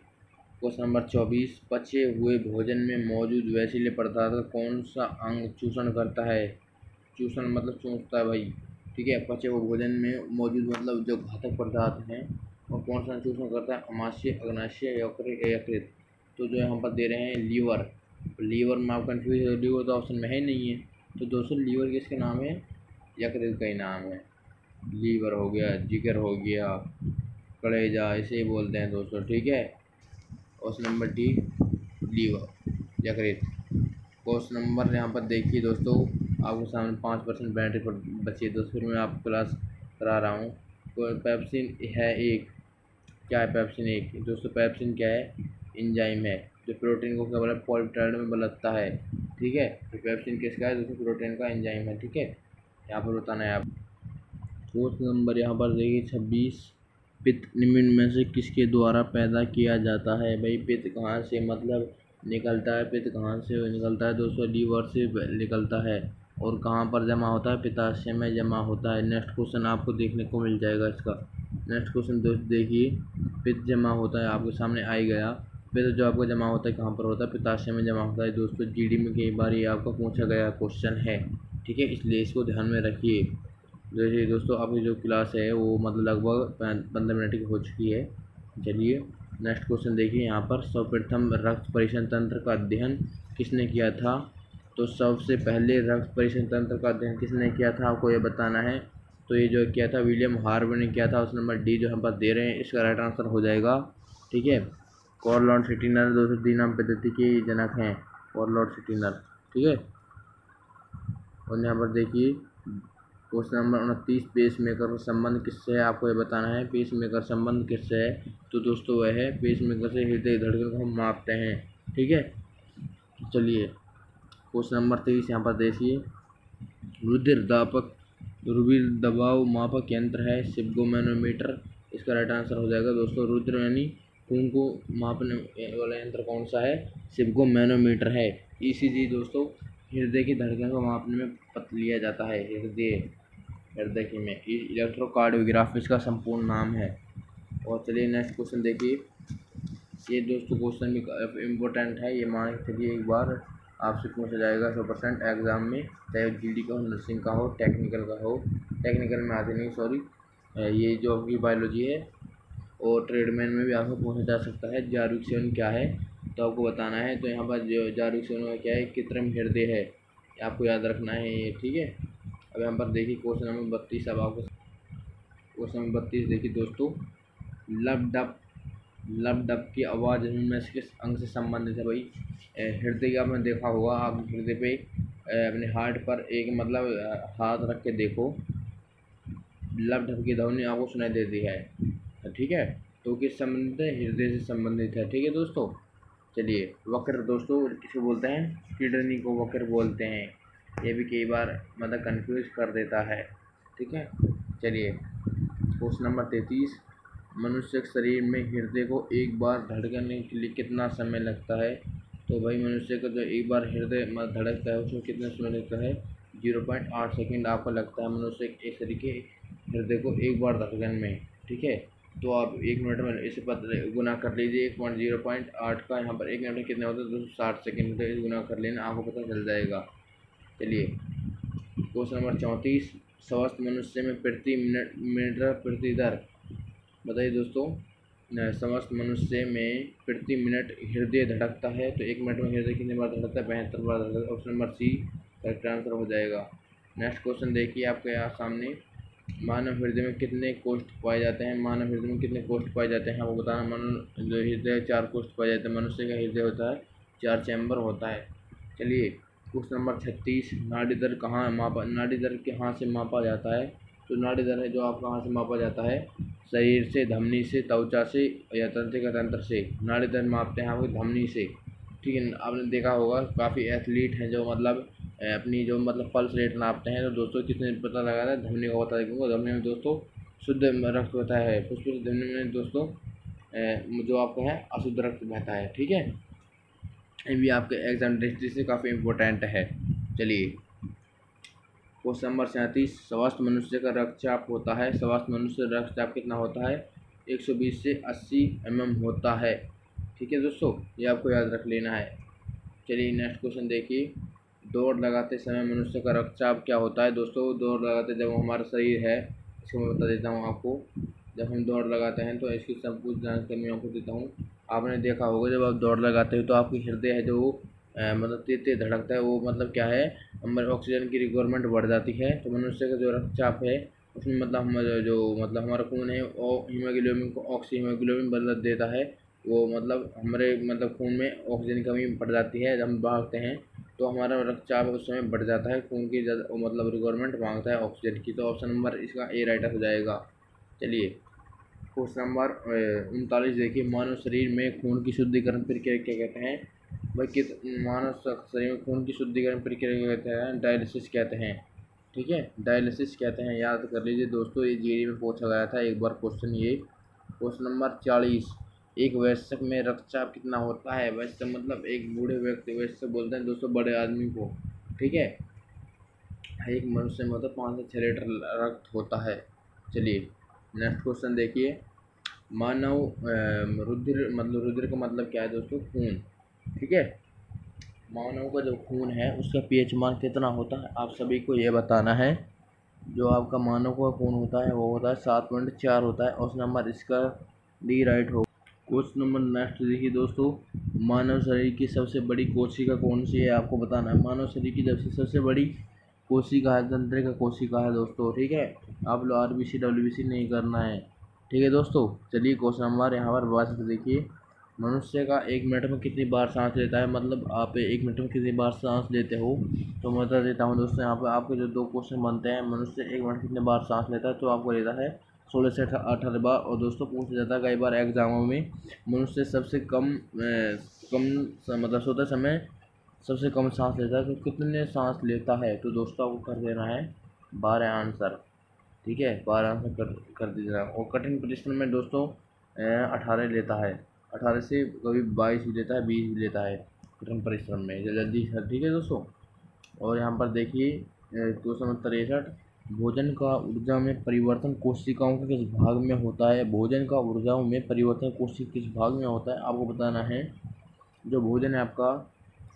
क्वेश्चन नंबर 24, पचे हुए भोजन में मौजूद वैसिले पदार्थ का कौन सा अंग चूषण करता है? चूषण मतलब चूसता है भाई, ठीक है। पचे हुए भोजन में मौजूद मतलब जो घातक पदार्थ हैं और कौन सा चूषण करता है? अमाशय, अग्नाशय, यकृत। तो जो यहाँ पर दे रहे हैं लीवर, लीवर में आप कन्फ्यूज हो, लीवर तो ऑप्शन में है नहीं है। तो दोस्तों लीवर किसका नाम है? यकृत का ही नाम है। लीवर हो गया, जिगर हो गया, कलेजा, इसे ही बोलते हैं दोस्तों, ठीक है। ऑप्शन नंबर डी लीवर, यकृत। क्वेश्चन नंबर यहाँ पर देखिए दोस्तों, आपके सामने 5% बैटरी पर बची है दोस्तों, फिर मैं आपको क्लास करा रहा हूँ। तो पेप्सिन है एक, क्या है पेप्सिन एक दोस्तों? पेप्सिन क्या है? एंजाइम है जो प्रोटीन को क्या बोला पॉलीपेप्टाइड में बदलता है, ठीक है। तो पेप्सिन किसका है दोस्तों? प्रोटीन का एंजाइम है, ठीक है। यहाँ पर बताना है आप। क्वेश्चन नंबर यहाँ पर देखिए 26, पित्त निम्न में से किसके द्वारा पैदा किया जाता है? भाई पित्त कहाँ से मतलब निकलता है? पित्त कहाँ से निकलता है दोस्तों? लीवर से निकलता है। और कहाँ पर जमा होता है? पित्ताशय में जमा होता है। नेक्स्ट क्वेश्चन आपको देखने को मिल जाएगा इसका। नेक्स्ट क्वेश्चन दोस्तों देखिए, पित्त जमा होता है, आपके सामने आ ही गया। पित्त जो आपको जमा होता है कहाँ पर होता है? पित्ताशय में जमा होता है दोस्तों। जीडी में कई बार ये आपको पूछा गया क्वेश्चन है, ठीक है, इसलिए इसको ध्यान में रखिए। जैसे दोस्तों आपकी जो क्लास है वो मतलब लगभग 15 मिनट की हो चुकी है। चलिए नेक्स्ट क्वेश्चन देखिए यहाँ पर, सर्वप्रथम रक्त परीक्षण तंत्र का अध्ययन किसने किया था? तो सबसे पहले रक्त परीक्षण तंत्र का अध्ययन किसने किया था आपको ये बताना है। तो ये जो किया था विलियम हार्वे ने किया था। उस नंबर डी जो हम पास दे रहे हैं इसका राइट आंसर हो जाएगा, ठीक है। कॉर्लॉट सिटीनर दोस्तों डी नाम पद्धति के जनक हैं, कॉर्लॉट सिटीनर, ठीक है। और यहाँ पर देखिए क्वेश्चन नंबर 29, पेस मेकर का संबंध किससे है आपको ये बताना है। पेस मेकर संबंध किससे है? तो दोस्तों वह है पेस मेकर से हृदय धड़कन को हम मापते हैं, ठीक है। चलिए क्वेश्चन नंबर 23 यहाँ पर देखिए, रुधिर दबाव मापक यंत्र है सिग्मोमैनोमीटर, इसका राइट आंसर हो जाएगा दोस्तों रुधिर यानी खून को मापने वाला यंत्र कौन सा है? सिग्मोमैनोमीटर है। ईसीजी दोस्तों हृदय की धड़कन को मापने में लिया जाता है, हृदय की में इलेक्ट्रोकार्डियोग्राफ इसका संपूर्ण नाम है। और चलिए नेक्स्ट क्वेश्चन देखिए, ये दोस्तों क्वेश्चन भी इम्पोर्टेंट है, ये मान के चलिए एक बार आपसे पूछा जाएगा 100% एग्जाम में, चाहे जीडी का हो, नर्सिंग का हो, टेक्निकल का हो। टेक्निकल में आते नहीं, सॉरी, ये जो आपकी बायोलॉजी है और ट्रेडमैन में भी आपको पूछा जा सकता है। जागरूक सेवन क्या है तो आपको बताना है। तो यहाँ पर जो जागरूक सेवन में क्या है, कृत्रिम हृदय है, आपको याद रखना है ये, ठीक है। अब यहाँ पर देखिए क्वेश्चन नंबर 32, अब आपको क्वेश्चन नंबर 32 देखिए दोस्तों, लब डब की आवाज़ में से किस अंग से संबंधित है? भाई हृदय का आपने देखा होगा, आप हृदय पे अपने हार्ट पर एक मतलब हाथ रख के देखो, लब डब की ध्वनि आपको सुनाई देती है, ठीक है। तो किस संबंधित है? हृदय से संबंधित है, ठीक है दोस्तों। चलिए वक्र दोस्तों किसे बोलते हैं? किडनी को वक्र बोलते हैं, ये भी कई बार मतलब कंफ्यूज कर देता है, ठीक है। चलिए क्वेश्चन नंबर 33, मनुष्य के शरीर में हृदय को एक बार धड़कने के लिए कितना समय लगता है? तो भाई मनुष्य का जो एक बार हृदय धड़कता है उसमें कितना समय लगता है? 0.8 सेकेंड आपको लगता है मनुष्य एक तरीके हृदय को एक बार धड़कन में, ठीक है। तो आप 1 मिनट में इसे पता गुना कर लीजिए, 0.8 का यहाँ पर 1 मिनट में कितने होते हैं? 260 सेकेंड, तो इसे गुना कर लेना, आपको पता चल जाएगा। चलिए क्वेश्चन नंबर 34, स्वस्थ मनुष्य में प्रति मिनट प्रति दर बताइए दोस्तों। स्वस्थ मनुष्य में प्रति मिनट हृदय धड़कता है, तो 1 मिनट में हृदय कितने बार धड़कता है? 72 बार धड़कता है। Option number C correct answer हो जाएगा। नेक्स्ट क्वेश्चन देखिए आपके यहाँ सामने, मानव हृदय में कितने कोष्ठ पाए जाते हैं? मानव हृदय में कितने कोष्ठ पाए जाते हैं आपको बताना। मानव जो हृदय 4 कोष्ठ पाए जाते हैं, मनुष्य का हृदय होता है 4 चैम्बर होता है। चलिए क्वेश्चन नंबर 36, नाड़ी दर कहाँ मापा, नाड़ी दर कहाँ से मापा जाता है? तो नाड़ी दर है जो आप कहाँ से मापा जाता है? शरीर से, धमनी से, त्वचा से या तंत्रिका तंत्र से। नाड़ी दर मापते हैं आपको धमनी से, ठीक है। आपने देखा होगा काफ़ी एथलीट हैं जो मतलब अपनी जो मतलब पल्स रेट नापते हैं, तो दोस्तों किसने पता लगाया है? धमनी को बता देंगे। धमनी में दोस्तों शुद्ध रक्त होता है, फुसफुस धमनी में दोस्तों जो आपका है अशुद्ध रक्त बहता है, ठीक है। ये भी आपके एग्जाम दृष्टि से काफ़ी इम्पोर्टेंट है। चलिए क्वेश्चन नंबर 37, स्वस्थ मनुष्य का रक्तचाप होता है, स्वस्थ मनुष्य रक्तचाप कितना होता है? 120 से 80 mm होता है, ठीक है दोस्तों, ये आपको याद रख लेना है। चलिए नेक्स्ट क्वेश्चन देखिए, दौड़ लगाते समय मनुष्य का रक्तचाप क्या होता है? दोस्तों दौड़ लगाते जब हमारा शरीर है, इसको मैं बता देता हूँ आपको। जब हम दौड़ लगाते हैं तो इसकी सब कुछ जानकारी मैं आपको देता हूँ। आपने देखा होगा जब आप दौड़ लगाते हो तो आपकी हृदय है जो मतलब तेज तेज धड़कता है, वो मतलब क्या है, हमारे ऑक्सीजन की रिक्वायरमेंट बढ़ जाती है। तो मनुष्य का जो रक्तचाप है उसमें मतलब हमारा जो मतलब हमारा खून है वो हीमोग्लोबिन को ऑक्सी हीमोग्लोबिन बदल देता है, वो मतलब हमारे मतलब खून में ऑक्सीजन की कमी पड़ जाती है, जब हम भागते हैं तो हमारा रक्तचाप उस समय बढ़ जाता है, खून की ज़्यादा मतलब रिक्वायरमेंट मांगता है ऑक्सीजन की। तो ऑप्शन नंबर इसका ए राइट हो जाएगा। चलिए क्वेश्चन नंबर 39 देखिए, मानव शरीर में खून की शुद्धिकरण प्रक्रिया क्या कहते हैं? भाई किस मानव शरीर में खून की शुद्धिकरण प्रक्रिया क्या कहते हैं? डायलिसिस कहते हैं। ठीक है, डायलिसिस कहते हैं, याद कर लीजिए दोस्तों, ये जीडी में पूछा गया था एक बार क्वेश्चन ये। क्वेश्चन नंबर 40, एक वयस्क में रक्तचाप कितना होता है? वयस्क मतलब एक बूढ़े व्यक्ति, वयस्क बोलते हैं दोस्तों बड़े आदमी को। ठीक है, एक मनुष्य में मतलब 5 से 6 लीटर रक्त होता है। चलिए नेक्स्ट क्वेश्चन देखिए, मानव रुधिर मतलब रुधिर का मतलब क्या है दोस्तों? खून। ठीक है, मानव का जो खून है उसका पीएच मान कितना होता है? आप सभी को ये बताना है। जो आपका मानव का खून होता है वो होता है 7.4 होता है, और नंबर इसका डी राइट हो। क्वेश्चन नंबर नेक्स्ट देखिए दोस्तों, मानव शरीर की सबसे बड़ी कोशिका कौन सी है? आपको बताना है। मानव शरीर की सबसे बड़ी कोशिका है तंत्रिका कोशिका है दोस्तों। ठीक है, आप लोग आरबीसी डब्ल्यूबीसी नहीं करना है। ठीक है दोस्तों, चलिए क्वेश्चन नंबर यहाँ पर बात देखिए, मनुष्य का 1 मिनट में कितनी बार सांस लेता है? मतलब आप 1 मिनट में कितनी बार सांस लेते हो? तो मैं बता देता हूँ दोस्तों, यहाँ पर आपके जो 2 क्वेश्चन बनते हैं, मनुष्य 1 मिनट कितने बार सांस लेता है, तो आपको लेता है 16 से 18 बार। और दोस्तों पूछा जाता है कई बार एग्जामों में, मनुष्य सबसे कम मतलब सोते समय सबसे कम सांस लेता है तो कितने सांस लेता है? तो दोस्तों आपको कर देना है 12 आंसर। ठीक है, 12 आंसर कर दीजिएगा। और कठिन परिश्रम में दोस्तों 18 लेता है, 18 से कभी 22 भी लेता है, 20 भी लेता है कठिन परिश्रम में जल्दी सर। ठीक है दोस्तों, और यहाँ पर देखिए क्वेश्चन नंबर 63, भोजन का ऊर्जा में परिवर्तन कोशिकाओं के किस भाग में होता है? भोजन का ऊर्जा में परिवर्तन कोशिका किस भाग में होता है? आपको बताना है। जो भोजन है आपका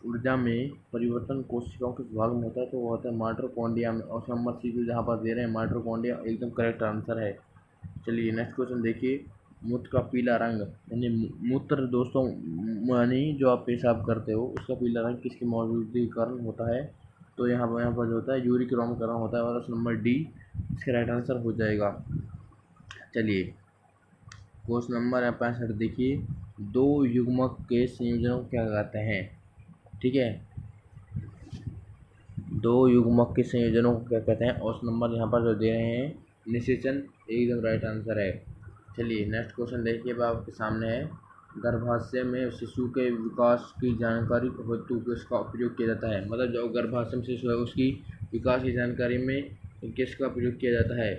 ऊर्जा में परिवर्तन कोशिकाओं किस भाग में होता है? तो वो होता है माइटोकॉन्ड्रिया में। और नंबर सी जहाँ पर दे रहे हैं माइटोकॉन्ड्रिया एकदम करेक्ट आंसर है। चलिए नेक्स्ट क्वेश्चन देखिए, मूत्र का पीला रंग यानी मूत्र दोस्तों यानी जो आप पेशाब करते हो उसका पीला रंग किसकी मौजूदगी के कारण होता है? तो यहाँ पर जो होता है यूरिक रॉमकरण होता है, और नंबर डी इसका राइट आंसर हो जाएगा। चलिए क्वेश्चन नंबर 65 देखिए, 2 युग्मक के संयोजनों को क्या कहते हैं? ठीक है, 2 युग्मक के संयोजनों को क्या कहते हैं? और नंबर यहाँ पर जो दे रहे हैं निषेचन एकदम राइट आंसर है। चलिए नेक्स्ट क्वेश्चन देखिए, अब आपके सामने है, गर्भाशय में शिशु के विकास की जानकारी हेतु किसका प्रयोग किया जाता है? मतलब जो गर्भाशय में शिशु है उसकी विकास की जानकारी में किसका प्रयोग किया जाता है?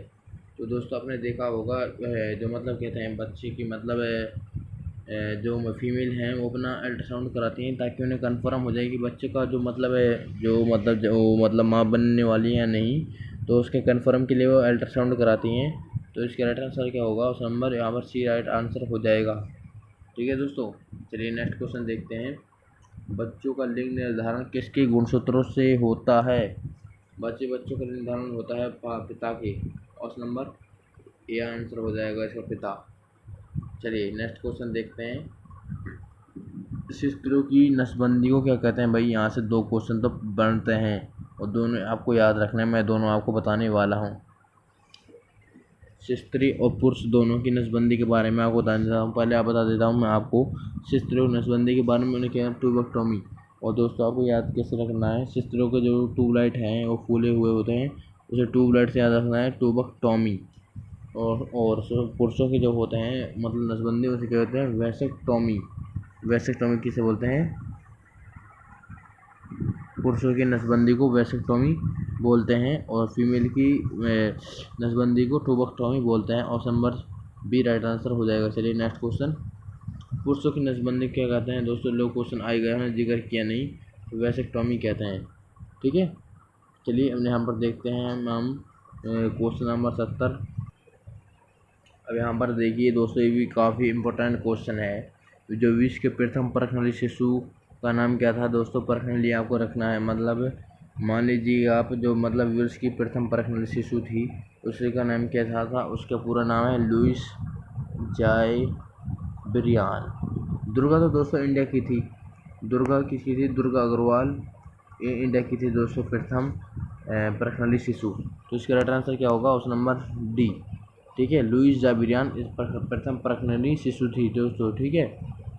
तो दोस्तों आपने देखा होगा जो मतलब कहते हैं बच्चे की मतलब जो फीमेल हैं वो अपना अल्ट्रासाउंड कराती हैं ताकि उन्हें कंफर्म हो जाए कि बच्चे का जो मतलब है जो माँ बनने वाली है या नहीं, तो उसके कंफर्म के लिए वो अल्ट्रासाउंड कराती हैं। तो इसका राइट आंसर क्या होगा? उस नंबर यहाँ पर सी राइट आंसर हो जाएगा। ठीक है दोस्तों, चलिए नेक्स्ट क्वेश्चन देखते हैं, बच्चों का लिंग निर्धारण किसके गुणसूत्रों से होता है? बच्चों का निर्धारण होता है पिता के, और नंबर ए आंसर हो जाएगा इसका पिता। चलिए नेक्स्ट क्वेश्चन देखते हैं, शिस्त्रों की नसबंदी को क्या कहते हैं? भाई यहाँ से 2 क्वेश्चन तो बनते हैं और दोनों आपको याद रखना है, मैं दोनों आपको बताने वाला हूँ। स्त्री और पुरुष दोनों की नसबंदी के बारे में आपको बता देता हूँ। पहले आप बता देता हूँ मैं आपको स्त्री और नसबंदी के बारे में। उन्हें क्या ट्यूबेक्टोमी। और दोस्तों आपको याद कैसे रखना है, स्त्रियों के जो ट्यूबलाइट हैं वो फूले हुए होते हैं, उसे ट्यूबलाइट से याद रखना है, ट्यूबेक्टोमी। और पुरुषों के जो होते हैं मतलब नसबंदी उसे क्या कहते हैं? वैसेक्टोमी। वैसेक्टोमी किसे बोलते हैं? पुरुषों की नसबंदी को वैसेक्टोमी बोलते हैं, और फीमेल की नसबंदी को ट्यूबेक्टोमी बोलते हैं। और नंबर बी राइट आंसर हो जाएगा। चलिए नेक्स्ट क्वेश्चन, पुरुषों की नसबंदी क्या कहते हैं? दोस्तों लोग क्वेश्चन आए गए हैं, जिक्र किया नहीं, तो वैसेक्टोमी कहते हैं। ठीक है, चलिए अब यहाँ पर देखते हैं हम क्वेश्चन नंबर 70। अब यहाँ पर देखिए दोस्तों, ये भी काफ़ी इम्पोर्टेंट क्वेश्चन है। जो विश्व के प्रथम परखनली शिशु का नाम क्या था? दोस्तों परखनली आपको रखना है, मतलब मान लीजिए आप जो मतलब विश्व की प्रथम परखनली शिशु थी उसी का नाम क्या था? उसका पूरा नाम है लुइस जाय ब्रियान। दुर्गा तो दोस्तों इंडिया की थी, दुर्गा किसकी थी? दुर्गा अग्रवाल, ये इंडिया की थी दोस्तों प्रथम परखनली शिशु। तो इसका राइट आंसर क्या होगा? उस नंबर डी। ठीक है। लुईस जाबिरियान इस प्रथम प्रकनरी शिशु थी दोस्तों, ठीक है।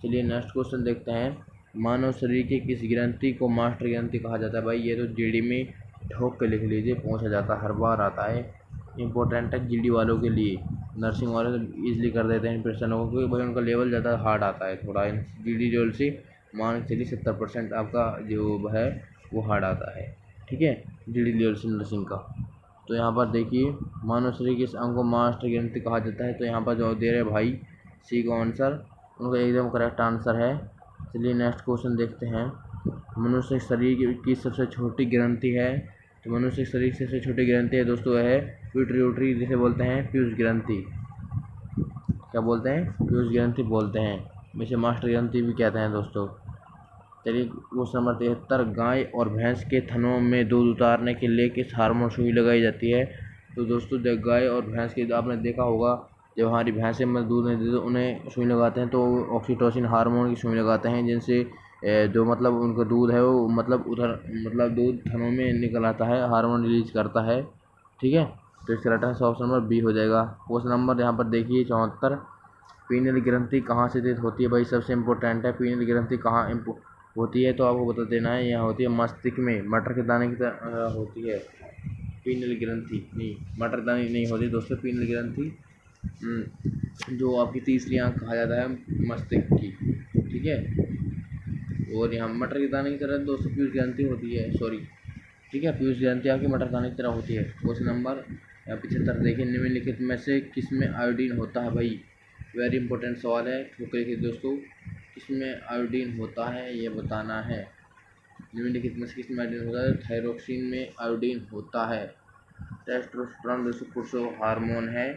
चलिए नेक्स्ट क्वेश्चन देखते हैं। मानव शरीर की किस ग्रंथि को मास्टर ग्रंथि कहा जाता है? भाई ये तो जीडी में ठोक के लिख लीजिए, पहुंचा जाता है, हर बार आता है, इंपॉर्टेंट है जीडी वालों के लिए। नर्सिंग वाले तो ईजिली कर देते हैं इन प्रश्नों को, क्योंकि भाई उनका लेवल ज़्यादा हार्ड आता है थोड़ा। जीडी लेवल से मान के चलिए 70% आपका जो है वो हार्ड आता है, ठीक है, जीडी लेवल से नर्सिंग का। तो यहाँ पर देखिए मानव शरीर के इस अंग को मास्टर ग्रंथि कहा जाता है। तो यहाँ पर जो दे रहे भाई सी का आंसर, उनका एकदम करेक्ट आंसर है। चलिए नेक्स्ट क्वेश्चन देखते हैं। मनुष्य शरीर की सबसे छोटी ग्रंथि है? तो मनुष्य शरीर की सबसे छोटी ग्रंथि है दोस्तों वह है पिट्यूटरी, जिसे बोलते हैं पीयूष ग्रंथि। क्या बोलते हैं? पीयूष ग्रंथि बोलते हैं, इसे मास्टर ग्रंथि भी कहते हैं दोस्तों। चलिए क्वेश्चन नंबर 73। गाय और भैंस के थनों में दूध उतारने के लिए किस हार्मोन सुई लगाई जाती है? तो दोस्तों जब गाय और भैंस के, आपने देखा होगा जब हमारी भैंसें में दूध नहीं देती तो उन्हें सुई लगाते हैं, तो ऑक्सीटोसिन हार्मोन की सुई लगाते हैं, जिनसे जो मतलब उनका दूध है वो मतलब उधर मतलब दूध थनों में निकल आता है, हार्मोन रिलीज करता है, ठीक है। तो इसका right answer option number B हो जाएगा। क्वेश्चन नंबर यहाँ पर देखिए 74। पीनल ग्रंथि कहाँ से स्थित होती है? भाई सबसे इंपॉर्टेंट है, पीनल ग्रंथि कहाँ होती है? तो आपको बता देना है, यहाँ होती है मस्तिष्क में, मटर के दाने की तरह होती है पीनल ग्रंथि। नहीं, मटर दाने नहीं होती दोस्तों पीनल ग्रंथि, जो आपकी तीसरी आंख कहा जाता है मस्तिष्क की, ठीक है। और यहाँ मटर के दाने की तरह दोस्तों पीयूष ग्रंथि होती है, सॉरी, ठीक है, पीयूष ग्रंथि आपकी मटर दाने की तरह होती है। क्वेश्चन नंबर 75 देखिए। निम्नलिखित में से किसमें आयोडीन होता है? भाई वेरी इंपॉर्टेंट सवाल है, ठोक के दोस्तों, किसमें आयोडीन होता है ये बताना है। निम्नलिखित में से किसमें आयोडीन होता है? थायरोक्सिन में आयोडीन होता है। टेस्टोस्टेरोन दोस्तों पुरुषों हार्मोन है,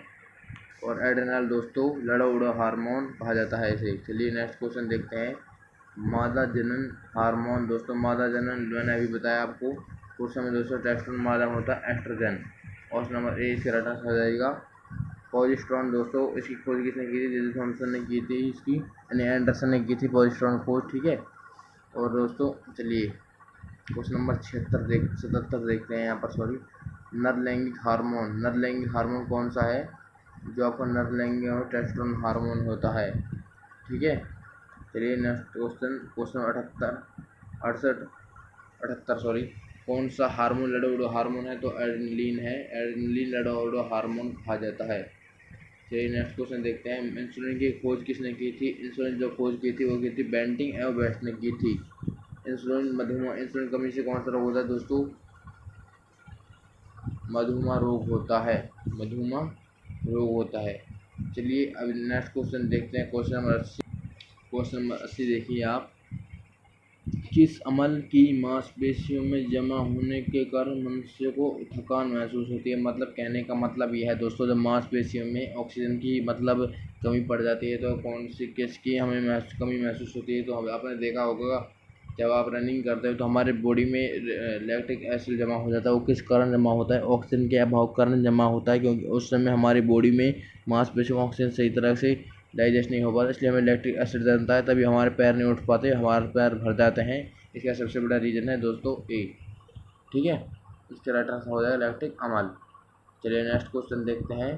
और एड्रेनल दोस्तों लड़ा उड़ा हार्मोन कहा जाता है इसे। चलिए नेक्स्ट क्वेश्चन देखते हैं। मादा जनन हार्मोन दोस्तों, मादा जनन मैंने अभी बताया आपको, पुरुषों में दोस्तों टेस्टोस्टेरोन, मादा में होता है एस्ट्रोजन। ऑप्शन नंबर ए इसका राइट आंसर हो जाएगा। प्रोजेस्टेरोन दोस्तों, इसकी खोज किसने की थी? जेम्स थॉमसन ने की थी इसकी, यानी एंडरसन ने की थी प्रोजेस्टेरोन खोज, ठीक है। और दोस्तों चलिए क्वेश्चन नंबर 77 देखते हैं यहाँ पर, सॉरी। नर लैंगिक हार्मोन, नर लैंगिक हार्मोन कौन सा है? जो आपका नर लैंगिक और टेस्टोस्टेरोन हार्मोन होता है, ठीक है। चलिए नेक्स्ट क्वेश्चन, क्वेश्चन 78 सॉरी। कौन सा हार्मोन लड़ो हार्मोन है? तो एड्रेनलिन है, एड्रेनलिन लड़ो हार्मोन कहा जाता है। चलिए नेक्स्ट क्वेश्चन देखते हैं। इंसुलिन की खोज किसने की थी? इंसुलिन जो खोज की थी वो की थी बेंटिंग एवं बेस्ट ने की थी। इंसुलिन मधुमेह, इंसुलिन कमी से कौन सा रोग होता है दोस्तों? मधुमेह रोग होता है, मधुमेह रोग होता है। चलिए अब नेक्स्ट क्वेश्चन देखते हैं, क्वेश्चन नंबर 80। क्वेश्चन नंबर 80 देखिए आप। किस अम्ल की मांसपेशियों में जमा होने के कारण मनुष्य को थकान महसूस होती है? मतलब कहने का मतलब यह है दोस्तों, जब मांसपेशियों में ऑक्सीजन की मतलब कमी पड़ जाती है तो कौन सी किसकी हमें कमी महसूस होती है? तो आपने देखा होगा जब आप रनिंग करते हो तो हमारे बॉडी में लैक्टिक एसिड जमा हो जाता है। वो किस कारण जमा होता है? ऑक्सीजन के अभाव के कारण जमा होता है, क्योंकि उस समय हमारी बॉडी में मांसपेशियों में ऑक्सीजन सही तरह से डाइजेस्ट नहीं हो पाता, इसलिए हमें लैक्टिक एसिड बनता है, तभी हमारे पैर नहीं उठ पाते, हमारे पैर भर जाते हैं। इसका सबसे बड़ा रीज़न है दोस्तों ए, ठीक है। इसका राइट आंसर हो जाएगा लैक्टिक अम्ल। चलिए नेक्स्ट क्वेश्चन देखते हैं।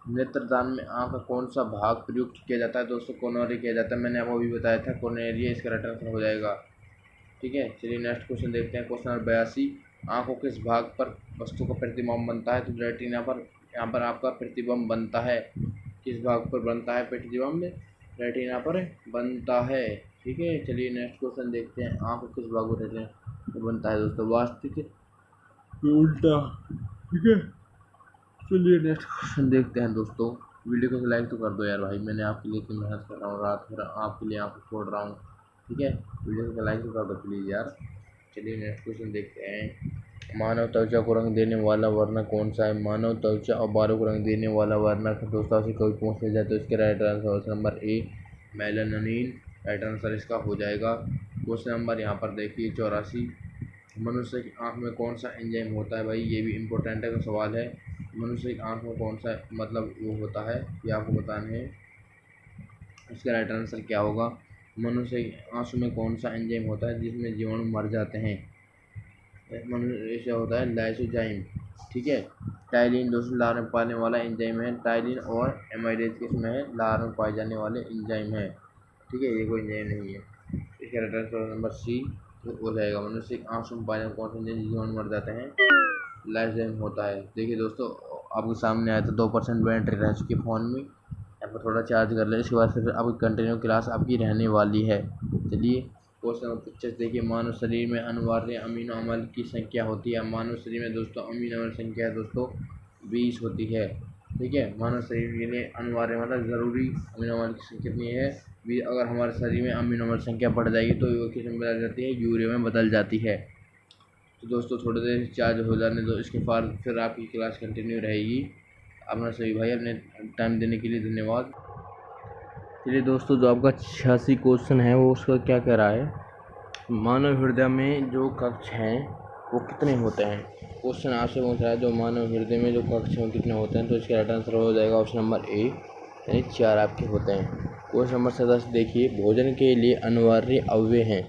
नेत्रदान में आँख का कौन सा भाग प्रयुक्त किया जाता है? दोस्तों कोरोनरी किया जाता है, मैंने आपको अभी बताया था कोरोनरी, इसका राइट आंसर हो जाएगा, ठीक है। चलिए नेक्स्ट क्वेश्चन देखते हैं। Question number 82। आँखों किस भाग पर वस्तु का प्रतिबिंब बनता है? तो रेटिना पर, यहाँ पर आपका प्रतिबिंब बनता है। किस भाग पर बनता है प्रतिबिंब? रेटिना पर बनता है, ठीक है। चलिए नेक्स्ट क्वेश्चन देखते हैं। आँखों किस भाग पर रेटिना बनता है दोस्तों? वास्तविक उल्टा, ठीक है। चलिए नेक्स्ट क्वेश्चन देखते हैं दोस्तों। वीडियो को लाइक तो कर दो यार भाई, मैंने आपके लिए इतनी मेहनत कर रहा हूँ, रात भर आपके लिए आँख छोड़ रहा हूँ, ठीक है। वीडियो को लाइक तो कर दो प्लीज़ यार। चलिए नेक्स्ट क्वेश्चन देखते हैं। मानव त्वचा को रंग देने वाला वर्णक कौन सा है? मानव त्वचा और बालों को रंग देने वाला वर्णक दोस्तों से कोई पूछ ले जाए तो इसके right answer number A melanin, right answer इसका हो जाएगा। क्वेश्चन नंबर यहाँ पर देखिए 84। मनुष्य की आँख में कौन सा एंजाइम होता है? भाई ये भी इम्पोर्टेंट है सवाल है। मनुष्य की आँख में कौन सा मतलब वो होता है ये आपको बताना है, इसका राइट आंसर क्या होगा? मनुष्य की आंसू में कौन सा एंजाइम होता है जिसमें जीवाणु मर जाते हैं? मनुष्य होता है लाइसोजाइम, ठीक है। टाइलिन दोस्तों लार में पाने वाला एंजाइम है। टाइलिन और एमाइलेज किसमें है? लार में पाए जाने वाले एंजाइम है। ठीक है, ये कोई एंजाइम नहीं है। इसका रेफरेंस नंबर सी हो जाएगा। मनुष्य की आंखों में पाए जाने कौन से एंजाइम जीवन मर जाते हैं? लाइसोजाइम होता है। देखिए दोस्तों, आपके सामने आया था 2% बैटरी रह चुकी है फ़ोन में। यहाँ पर थोड़ा चार्ज कर ले, इसके बाद फिर आपकी कंटिन्यू क्लास आपकी रहने वाली है। चलिए क्वेश्चन नंबर 25 देखिए। मानव शरीर में अनिवार्य अमीनो अम्ल की संख्या होती है। मानव शरीर में दोस्तों अमीनो अम्ल संख्या है दोस्तों 20 होती है। ठीक है, मानव शरीर के लिए अनिवार्य मतलब ज़रूरी अमीनो अम्ल की संख्या कितनी है? 20। अगर हमारे शरीर में अमीनो अम्ल संख्या बढ़ जाएगी तो वो किस में बदल जाती है? यूरिया में बदल जाती है। तो दोस्तों थोड़ी देर चार्ज हो जाने दो, इसके बाद फिर आपकी क्लास कंटिन्यू रहेगी। अपना सभी भाई अपने टाइम देने के लिए धन्यवाद। चलिए दोस्तों, जो आपका 86 क्वेश्चन है वो उसका क्या कह रहा है? मानव हृदय में जो कक्ष हैं वो कितने होते हैं? क्वेश्चन आपसे पूछ रहा है जो मानव हृदय में जो कक्ष हैं वो कितने होते हैं, तो इसका राइट आंसर हो जाएगा ऑप्शन नंबर ए, यानी 4 आपके होते हैं। क्वेश्चन नंबर 27 देखिए। भोजन के लिए अनिवार्य अवयव हैं।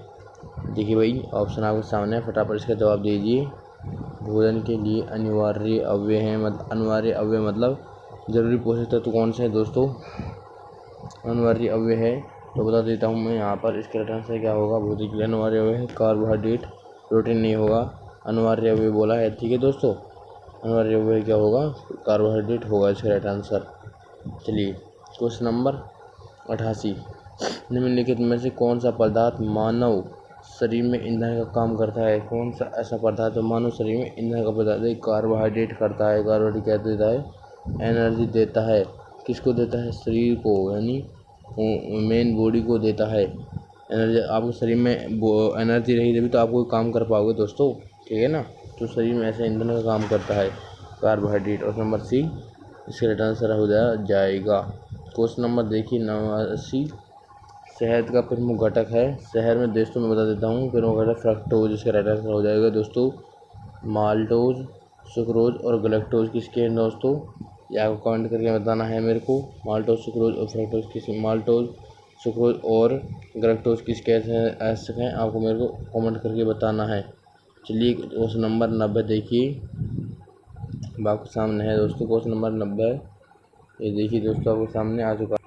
देखिए भाई, ऑप्शन आपके सामने है, फटाफट इसका जवाब दीजिए। भोजन के लिए अनिवार्य अवयव हैं, मतलब अनिवार्य अवयव मतलब जरूरी पोषक तत्व कौन से हैं दोस्तों? अनिवार्य अवयव है तो बता देता हूँ मैं यहाँ पर। इसका राइट आंसर क्या होगा? भोजन के लिए अनिवार्य अवयव है कार्बोहाइड्रेट, प्रोटीन नहीं होगा, अनिवार्य अवयव बोला है। ठीक है दोस्तों, अनिवार्य अवयव क्या होगा? कार्बोहाइड्रेट होगा इसका राइट आंसर। चलिए क्वेश्चन नंबर 88। निम्नलिखित में से कौन सा पदार्थ मानव शरीर में ईंधन का काम करता है? कौन सा ऐसा पदार्थ जो मानव शरीर में ईंधन का पदार्थ है? कार्बोहाइड्रेट करता है। कार्बोहाइड्रेट क्या देता है? एनर्जी देता है। किसको देता है? शरीर को, यानी मेन बॉडी को देता है एनर्जी। आपके शरीर में एनर्जी रही तभी तो आप कोई काम कर पाओगे दोस्तों, ठीक है ना। तो शरीर में ऐसे ईंधन का काम करता है कार्बोहाइड्रेट। और नंबर सी इसका राइट आंसर हो जाएगा। क्वेश्चन नंबर देखिए 89। शहद का प्रमुख घटक है। शहर में दोस्तों मैं बता देता हूँ, प्रमुख घटक फ्रक्टोज, इसका राइट आंसर हो जाएगा दोस्तों माल्टोज, सुक्रोज और गलेक्टोज किसके हैं दोस्तों? ये आपको कमेंट करके बताना है मेरे को। माल्टोज, सुक्रोज और फ्रक्टोज किस, माल्टोज, सुक्रोज और गलेक्टोज किस कैसे ऐसे हैं, आपको मेरे को कमेंट करके बताना है। चलिए क्वेश्चन नंबर 90 देखिए, आपके सामने है दोस्तों क्वेश्चन नंबर 90। ये देखिए दोस्तों आपके सामने आ चुका है।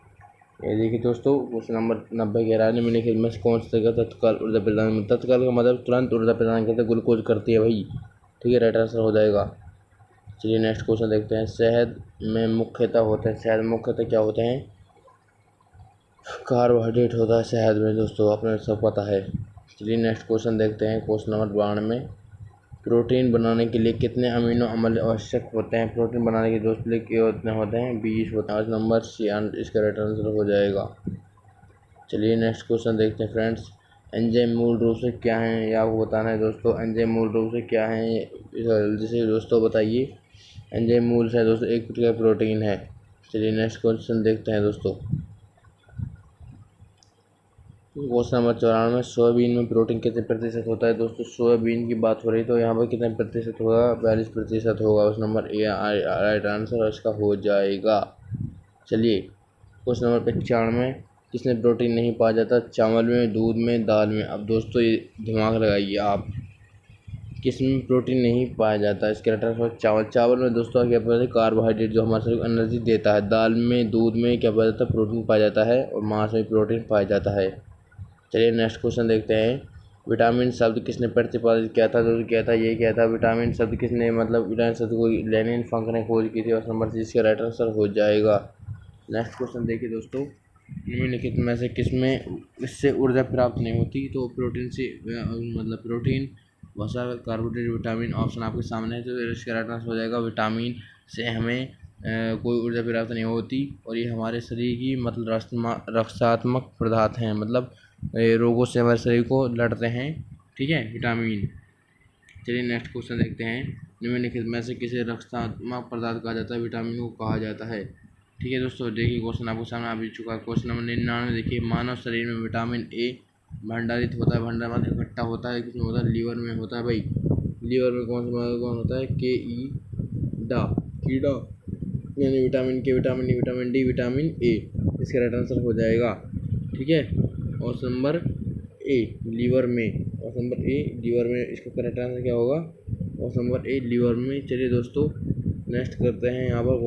ये देखिए दोस्तों क्वेश्चन नंबर 90 कह रहा है निम्नलिखित में से कौन सा जगह तत्काल ऊर्जा प्रदान, तत्काल का मतलब तुरंत ऊर्जा प्रदान करते, ग्लूकोज करती है भाई। ठीक है, राइट आंसर हो जाएगा। चलिए नेक्स्ट क्वेश्चन देखते हैं। शहद में मुख्यतः होते हैं, शहद मुख्यतः क्या होते हैं? कार्बोहाइड्रेट होता है शहद में दोस्तों, अपने सब पता है। चलिए नेक्स्ट क्वेश्चन देखते हैं। Question number 92। प्रोटीन बनाने के लिए कितने अमीनो अम्ल आवश्यक होते हैं? प्रोटीन बनाने के दोस्त लिए कितने होते हैं? 20 होते हैं। नंबर सी इसका राइट आंसर हो जाएगा। चलिए नेक्स्ट क्वेश्चन देखते हैं फ्रेंड्स। एंजाइम मूल रूप से क्या है, ये आपको बताना है दोस्तों। एंजाइम मूल रूप से क्या है जल्दी से दोस्तों बताइए। एंजाइम मूल से दोस्तों एक प्रकार प्रोटीन है। चलिए नेक्स्ट क्वेश्चन देखते हैं दोस्तों। Question number 94। सोयाबीन में प्रोटीन कितने प्रतिशत होता है दोस्तों? सोयाबीन की बात हो रही तो यहाँ पर कितने प्रतिशत होगा? 42% होगा। उस नंबर ए राइट आंसर इसका हो जाएगा। चलिए क्वेश्चन नंबर 95। किसमें प्रोटीन नहीं पाया जाता? चावल में, दूध में, दाल में। अब दोस्तों ये दिमाग लगाइए आप, किसमें प्रोटीन नहीं पाया जाता? इसके राइट आंसर चावल। चावल में दोस्तों क्या पाया जाता है? कार्बोहाइड्रेट जो हमारे शरीर को एनर्जी देता है। दाल में, दूध में क्या पाया जाता है? प्रोटीन पाया जाता है। और मांस में प्रोटीन पाया जाता है। चलिए नेक्स्ट क्वेश्चन देखते हैं। विटामिन शब्द किसने प्रतिपादित किया था? दोस्तों क्या था? ये क्या था? विटामिन शब्द किसने, मतलब विटामिन शब्द को लेनिन फंक ने खोज की थी। और नंबर सी इसका राइट आंसर हो जाएगा। नेक्स्ट क्वेश्चन देखिए दोस्तों। निम्नलिखित में से किसमें इससे ऊर्जा प्राप्त नहीं होती? तो प्रोटीन से, मतलब प्रोटीन, वसा, कार्बोहाइड्रेट, विटामिन। ऑप्शन आपके सामने है तो इसका राइट आंसर हो जाएगा विटामिन से हमें कोई ऊर्जा प्राप्त नहीं होती। और ये हमारे शरीर की मतलब रक्षात्मक पदार्थ हैं, मतलब रोगों से हमारे शरीर को लड़ते हैं। ठीक है, विटामिन। चलिए नेक्स्ट क्वेश्चन देखते हैं। निम्नलिखित में से किसे रक्षात्मक पदार्थ कहा जाता है? विटामिन को कहा जाता है। ठीक है दोस्तों, देखिए क्वेश्चन आपको सामने आ भी चुका है। क्वेश्चन नंबर 99 देखिए। मानव शरीर में विटामिन ए भंडारित होता है, भंडार मतलब इकट्ठा होता है, किसमें होता है? लीवर में होता है भाई। लीवर में कौन होता है? कीड़ा, यानी विटामिन के, vitamin E, vitamin D, vitamin A. इसका राइट आंसर हो जाएगा। ठीक है, ऑप्शन नंबर ए लीवर में, ऑप्शन नंबर ए लीवर में इसका करेक्ट आंसर क्या होगा? क्वेश्चन नंबर ए लीवर में। चलिए दोस्तों नेक्स्ट करते हैं यहाँ पर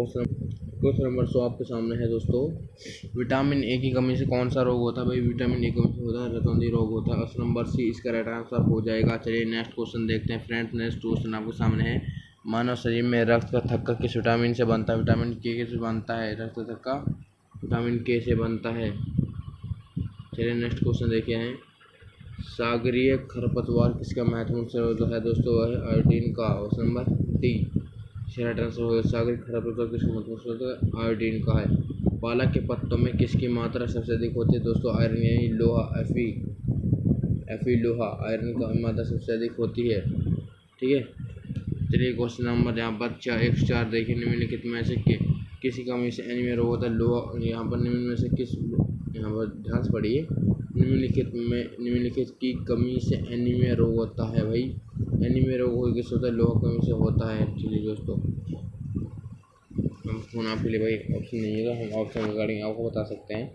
क्वेश्चन नंबर 100 आपके सामने है दोस्तों। विटामिन ए की कमी से कौन सा रोग होता है? भाई विटामिन ए की कमी से होता है रतौंधी रोग होता है। क्वेश्चन नंबर सी इसका राइट आंसर हो जाएगा। चलिए नेक्स्ट क्वेश्चन देखते हैं फ्रेंड्स। नेक्स्ट क्वेश्चन आपके सामने है, मानव शरीर में रक्त का थक्का किस विटामिन से बनता है? विटामिन के से बनता है। रक्त का थक्का विटामिन के से बनता है। चलिए नेक्स्ट क्वेश्चन देखे हैं, सागरीय खरपतवार किसका महत्वपूर्ण स्रोत है दोस्तों? वह है आयोडीन का। Question number D right answer होगा। सागरीय खरपतवार किसका महत्वपूर्ण स्रोत है? आयोडीन का है। पालक के पत्तों में किसकी मात्रा सबसे अधिक होती है दोस्तों? आयरन यानी लोहा, एफी लोहा, आयरन का मात्रा सबसे अधिक होती है। ठीक है। चलिए क्वेश्चन नंबर यहाँ पर 104 देखिए, निम्नलिखित में से किसी कमी से एनीमिया रोग होता है? लोहा। यहाँ पर निम्न में से किस, यहाँ पर ध्यान से पढ़िए, निम्नलिखित की कमी से एनीमिया रोग होता है। भाई एनीमिया रोग किस होता है? लोहा कमी से होता है। चलिए दोस्तों हम फोन आपके लिए भाई ऑप्शन नहीं है, हम ऑप्शन रिगार्डिंग आपको बता सकते हैं।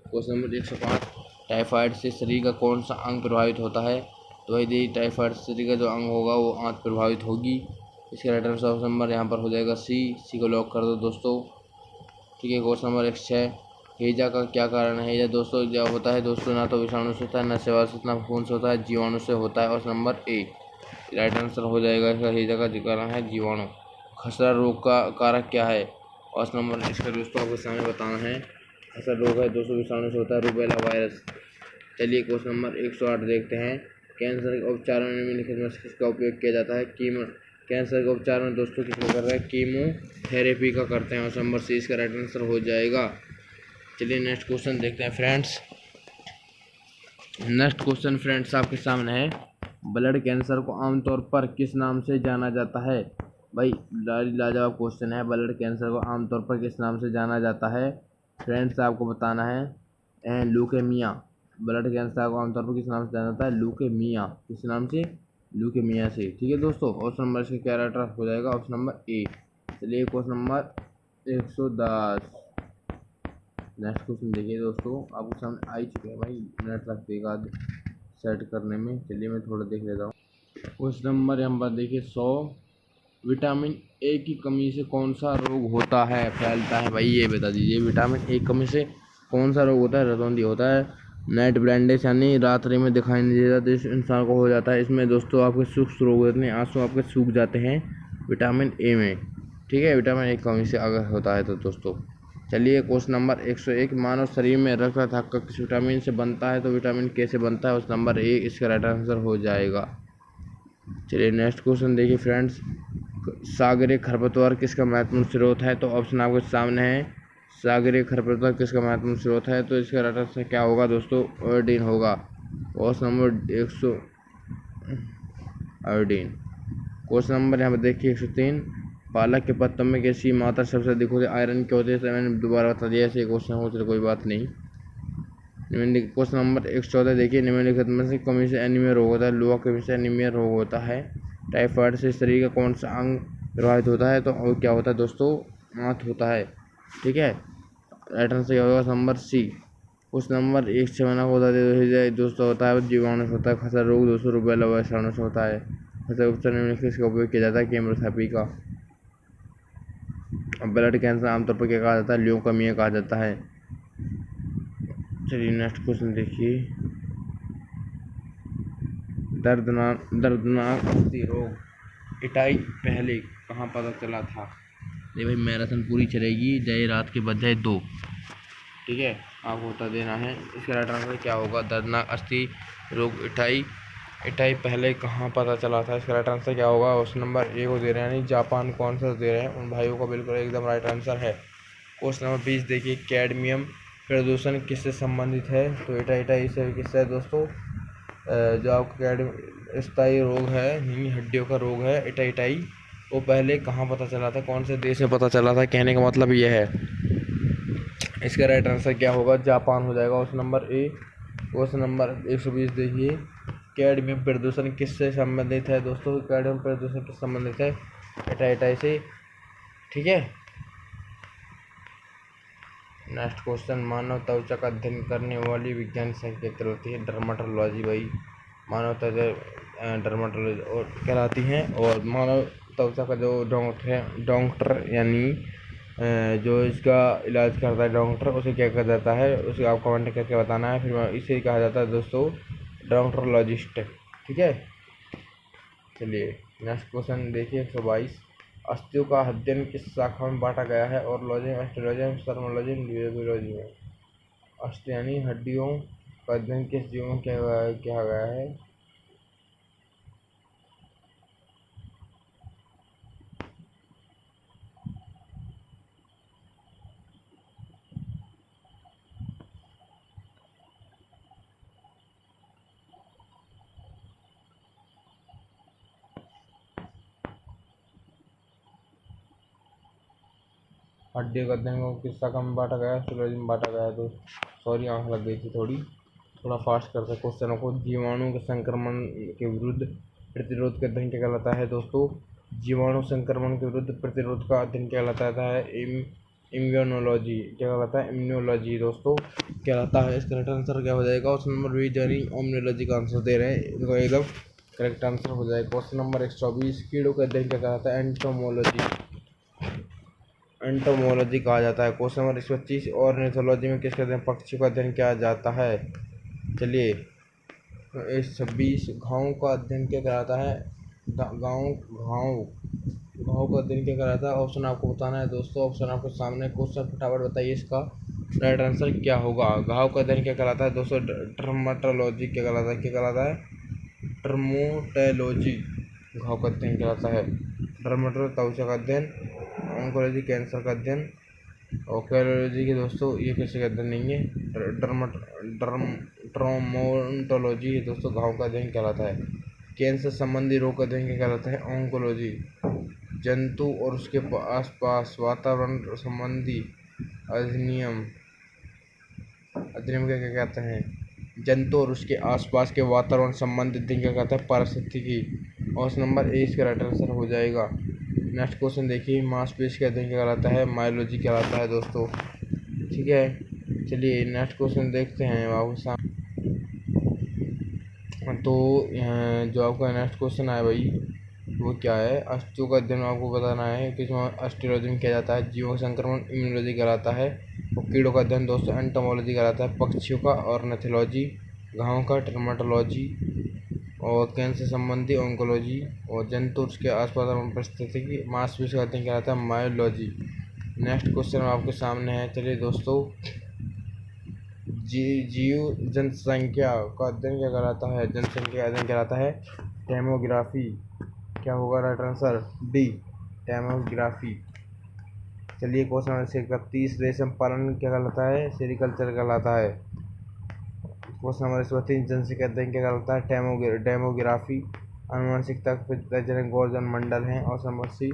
क्वेश्चन नंबर 105, टाइफाइड से शरीर का कौन सा अंग प्रभावित होता है? तो भाई देखिए टाइफाइड से शरीर का जो अंग होगा वो आंत प्रभावित होगी। इसका राइट आंसर ऑप्शन नंबर यहाँ पर हो जाएगा सी को लॉक कर दो दोस्तों। ठीक है। क्वेश्चन नंबर 106, हैजा का क्या कारण है? हैजा दोस्तों क्या होता है दोस्तों? ना तो विषाणु से होता है, ना शैवाल से, ना खून से होता है, जीवाणु से होता है। और नंबर ए राइट आंसर हो जाएगा। इसका हैजा का कारण है जीवाणु। खसरा रोग का कारक क्या है? और नंबर इसका दोस्तों आपके सामने बताना है। खसरा रोग है दोस्तों विषाणु से होता है, रूबेला वायरस। चलिए क्वेश्चन नंबर 108 देखते हैं, कैंसर के उपचार में निम्नलिखित में किसका उपयोग किया जाता है? कीमो। कैंसर के उपचार में दोस्तों किसका कर रहा है? कीमोथेरेपी का करते हैं। और नंबर सी इसका राइट आंसर हो जाएगा। चलिए नेक्स्ट क्वेश्चन देखते हैं फ्रेंड्स। नेक्स्ट क्वेश्चन फ्रेंड्स आपके सामने है, ब्लड कैंसर को आमतौर पर किस नाम से जाना जाता है? भाई लाजवाब क्वेश्चन है। ब्लड कैंसर को आमतौर पर किस नाम से जाना जाता है? फ्रेंड्स आपको बताना है ल्यूकेमिया। ब्लड कैंसर को आमतौर पर किस नाम से जाना जाता है? ल्यूकेमिया। किस नाम से? ल्यूकेमिया से। ठीक है दोस्तों। ऑप्शन नंबर इसका क्या राइट हो जाएगा? Option number A. चलिए क्वेश्चन नंबर 110 नेक्स्ट क्वेश्चन देखिए दोस्तों, आपके सामने आ ही चुके हैं भाई, मिनट लगेगा सेट करने में। चलिए मैं थोड़ा देख लेता हूँ। क्वेश्चन नंबर यहाँ पर देखिए 100, विटामिन ए की कमी से कौन सा रोग होता है, फैलता है? भाई ये बता दीजिए, विटामिन ए की कमी से कौन सा रोग होता है? रतौंधी होता है। नाइट ब्लाइंडनेस यानी रात्रि में दिखाई नहीं देता तो इस इंसान को हो जाता है। इसमें दोस्तों आपके सूक्ष्म रोग होते हैं, आंसू आपके सूख जाते हैं विटामिन ए में। ठीक है। विटामिन ए की कमी से अगर होता है तो दोस्तों। चलिए क्वेश्चन नंबर 101, मानव शरीर में रक्त का थक्का किस विटामिन से बनता है? तो विटामिन के से बनता है। उस नंबर ए इसका राइट आंसर हो जाएगा। चलिए नेक्स्ट क्वेश्चन देखिए फ्रेंड्स, सागरीय खरपतवार किसका महत्वपूर्ण स्रोत है? तो ऑप्शन आपके सामने है, सागरीय खरपतवार किसका महत्वपूर्ण स्रोत है? तो इसका राइट आंसर क्या होगा दोस्तों? आयोडीन होगा। Question number 100 iodine. Question number यहाँ पर देखिए 103, पालक के पत्तों में किसी मात्रा सबसे अधिक होती है? आयरन के होते हैं। मैंने दोबारा बता दिया, ऐसे क्वेश्चन हो तो कोई बात नहीं। क्वेश्चन नंबर 114 देखिए, निम्नलिखित में से कमी से एनीमिया रोग होता है? लोहा कमी से एनीमिया रोग होता है। टाइफाइड से शरीर का कौन सा अंग प्रभावित होता है? तो क्या होता है दोस्तों? आंत होता है। ठीक है। राइट आंसर क्या होगा? Number C. उस नंबर 1 होता है दोस्तों, होता है जीवाणु से होता है। खसरा रोग दोस्तों रूबेला विषाणु से होता है। खसरा उपचार निम्नलिखित इसका उपयोग किया जाता है? कीमोथेरेपी का। ब्लड कैंसर आमतौर पर क्या कहा जाता है? ल्यूकेमिया कहा जाता है। चलिए नेक्स्ट क्वेश्चन देखिए, दर्दनाक अस्थि रोग इटाई पहले कहाँ पता चला था? ये भाई मैराथन पूरी चलेगी, जय रात के बजाय 2। ठीक है। आपको बता देना है इसका राइट आंसर क्या होगा? दर्दनाक अस्थि रोग इटाई पहले कहाँ पता चला था? इसका राइट आंसर क्या होगा? ऑप्शन नंबर ए को दे रहे हैं, यानी जापान कौन सा दे रहे हैं उन भाइयों का बिल्कुल एकदम राइट आंसर है। क्वेश्चन नंबर 20 देखिए, कैडमियम प्रदूषण किससे संबंधित है? तो इटाई से किससे है दोस्तों? जो आपका स्थायी रोग है, नीनी हड्डियों का रोग है इटाई, वो पहले कहाँ पता चला था? कौन से देश में पता चला था? कहने का मतलब यह है। इसका राइट आंसर क्या होगा? जापान हो जाएगा। Question number A. Question number 120 देखिए, कैडमियम प्रदूषण किससे संबंधित है दोस्तों? कैडमियम प्रदूषण किससे संबंधित है? इटाई से। ठीक है। नेक्स्ट क्वेश्चन, मानव त्वचा का अध्ययन करने वाली विज्ञान संख्या होती है? डर्माटोलॉजी। भाई मानव त्वचा डर्माटोलॉजी और कहलाती हैं। और मानव त्वचा का जो डॉक्टर यानी जो इसका इलाज करता है डॉक्टर, उसे क्या कहा जाता है, उसे आप कमेंट करके बताना है। फिर इसे कहा जाता है दोस्तों डॉक्टरोलॉजिस्ट। ठीक है, चलिए नेक्स्ट क्वेश्चन देखिए 122। अस्थियों का अध्ययन किस शाखा में बांटा गया है? ऑर्लोजी, एस्ट्रोलॉजी, सर्मोलॉजी, न्यूरोलॉजी में। अस्थि यानी हड्डियों का अध्ययन किस जीव में किया गया है? हड्डियों का अध्ययन को किस शाखा में बांटा गया है? एस्ट्रोलॉजी में बांटा गया है। तो सॉरी, आंख लग गई थी थोड़ा फास्ट करते क्वेश्चनों को। जीवाणु के संक्रमण के विरुद्ध प्रतिरोध का अध्ययन क्या कहलाता है दोस्तों? जीवाणु संक्रमण के विरुद्ध प्रतिरोध का अध्ययन क्या कहलाता है? इम्यूनोलॉजी। क्या कहलाता है? इम्यूनोलॉजी दोस्तों कहलाता है। इसका करेक्ट आंसर क्या हो जाएगा? क्वेश्चन नंबर बी यानी इम्यूनोलॉजी का आंसर दे रहे हैं, इनको एकदम करेक्ट आंसर हो जाएगा। Question number 124। कीड़ों का अध्ययन क्या कहलाता है? एंटोमोलॉजी कहा जाता है। Question number 125। ऑर्निथोलॉजी में किसका अध्ययन पक्षियों का अध्ययन किया जाता है? चलिए 126। घावों का अध्ययन क्या कहलाता है? घाव का अध्ययन क्या कहलाता है? ऑप्शन आपको बताना है दोस्तों। ऑप्शन आपके सामने, क्वेश्चन फटाफट बताइए, इसका राइट आंसर क्या होगा। घाव का अध्ययन क्या कहलाता है दोस्तों? डर्मेटोलॉजी। क्या कहलाता है? डर्मेटोलॉजी घाव का अध्ययन कहलाता है। डर्मेटोलॉजी त्वचा का अध्ययन, ऑन्कोलॉजी कैंसर का अध्ययन, और कैलोलॉजी के दोस्तों ये किसी का अध्ययन नहीं है। ट्रोमोन्टोलॉजी दोस्तों घाव का अध्ययन कहलाता है। कैंसर संबंधी रोग का अध्ययन क्या कहलाता है? ऑन्कोलॉजी। जंतु और उसके आसपास वातावरण संबंधी अधिनियम क्या कहते हैं? जंतु और उसके आसपास के वातावरण संबंधित अध्ययन क्या कहता है? पारिस्थितिकी। ऑप्शन नंबर ए इसका राइट आंसर हो जाएगा। नेक्स्ट क्वेश्चन देखिए। मांसपेशी का अध्ययन क्या कहलाता है? मायोलॉजी कहलाता है दोस्तों। ठीक है, चलिए नेक्स्ट क्वेश्चन देखते हैं आपके सामने। तो जो आपका नेक्स्ट क्वेश्चन है भाई वो क्या है? अस्थियों का अध्ययन आपको बताना है किसमें एस्ट्रोलॉजी में किया जाता है। जीवों का संक्रमण इम्यूनोलॉजी कहलाता है। और कीड़ों का अध्ययन दोस्तों एंटोमोलॉजी कहलाता है। पक्षियों का ऑर्निथोलॉजी, घावों का डर्मेटोलॉजी, और कैंसर संबंधी ऑन्कोलॉजी, और जंतु उसके आसपास परिस्थिति मांसपेशी का अध्ययन कहलाता है मायोलॉजी। नेक्स्ट क्वेश्चन आपके सामने है। चलिए दोस्तों, जीव जनसंख्या का अध्ययन क्या कहलाता है? जनसंख्या का अध्ययन कहलाता है डेमोग्राफी। क्या होगा राइट आंसर? D, demography. चलिए क्वेश्चन नंबर 31। रेशम पालन क्या कहलाता है? सेरिकल्चर कहलाता है। Question number 32। जनसंख्या अध्ययन क्या कहलाता है? डेमोग्राफी। आनुवंशिकता के गोल्डन मंडल है। और नंबर सी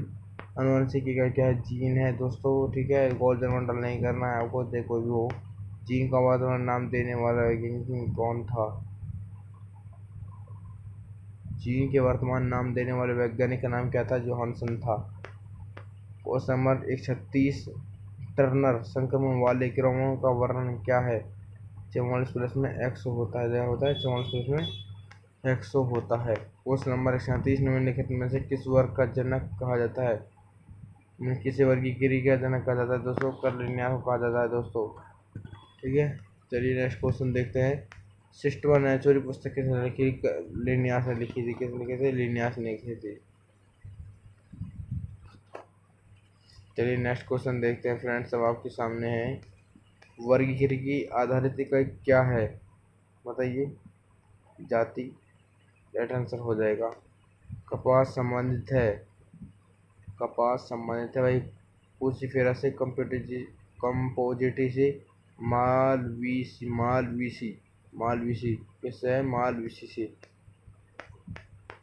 आनुवंशिकी का क्या है? जीन है दोस्तों। ठीक है, गोल्डन मंडल नहीं करना है आपको, कोई भी हो। जीन का वर्तमान नाम देने वाला वैज्ञानिक कौन था? जीन के वर्तमान नाम देने वाले वैज्ञानिक का नाम क्या था? जोहानसन था। Question number 136। टर्नर संक्रमण वाले क्रोमोसोम का वर्णन क्या है? 44+ में 100 होता है। क्या होता है? 44+ में 100 होता है। Question number 137। निम्नलिखित में से किस वर्ग का जनक कहा जाता है? किसी वर्गीकरण का जनक कहा जाता है दोस्तों? कर्लिनिया को कहा जाता है दोस्तों। ठीक है, चलिए नेक्स्ट क्वेश्चन देखते हैं। सिस्टमा नेचुरी पुस्तक किसने लिखी? लिनियास ने लिखी थी। किसने लिखी थी? लिनियास ने लिखी थी। चलिए नेक्स्ट क्वेश्चन देखते हैं फ्रेंड्स, अब आपके सामने है। वर्गीकरण की आधारित इकाई क्या है? बताइए। जाति। राइट आंसर हो जाएगा। कपास संबंधित है। कपास संबंधित है भाई पूसीफेरा से, कंपोजिटी से, मालवीसी किससे है? मालवीसी से।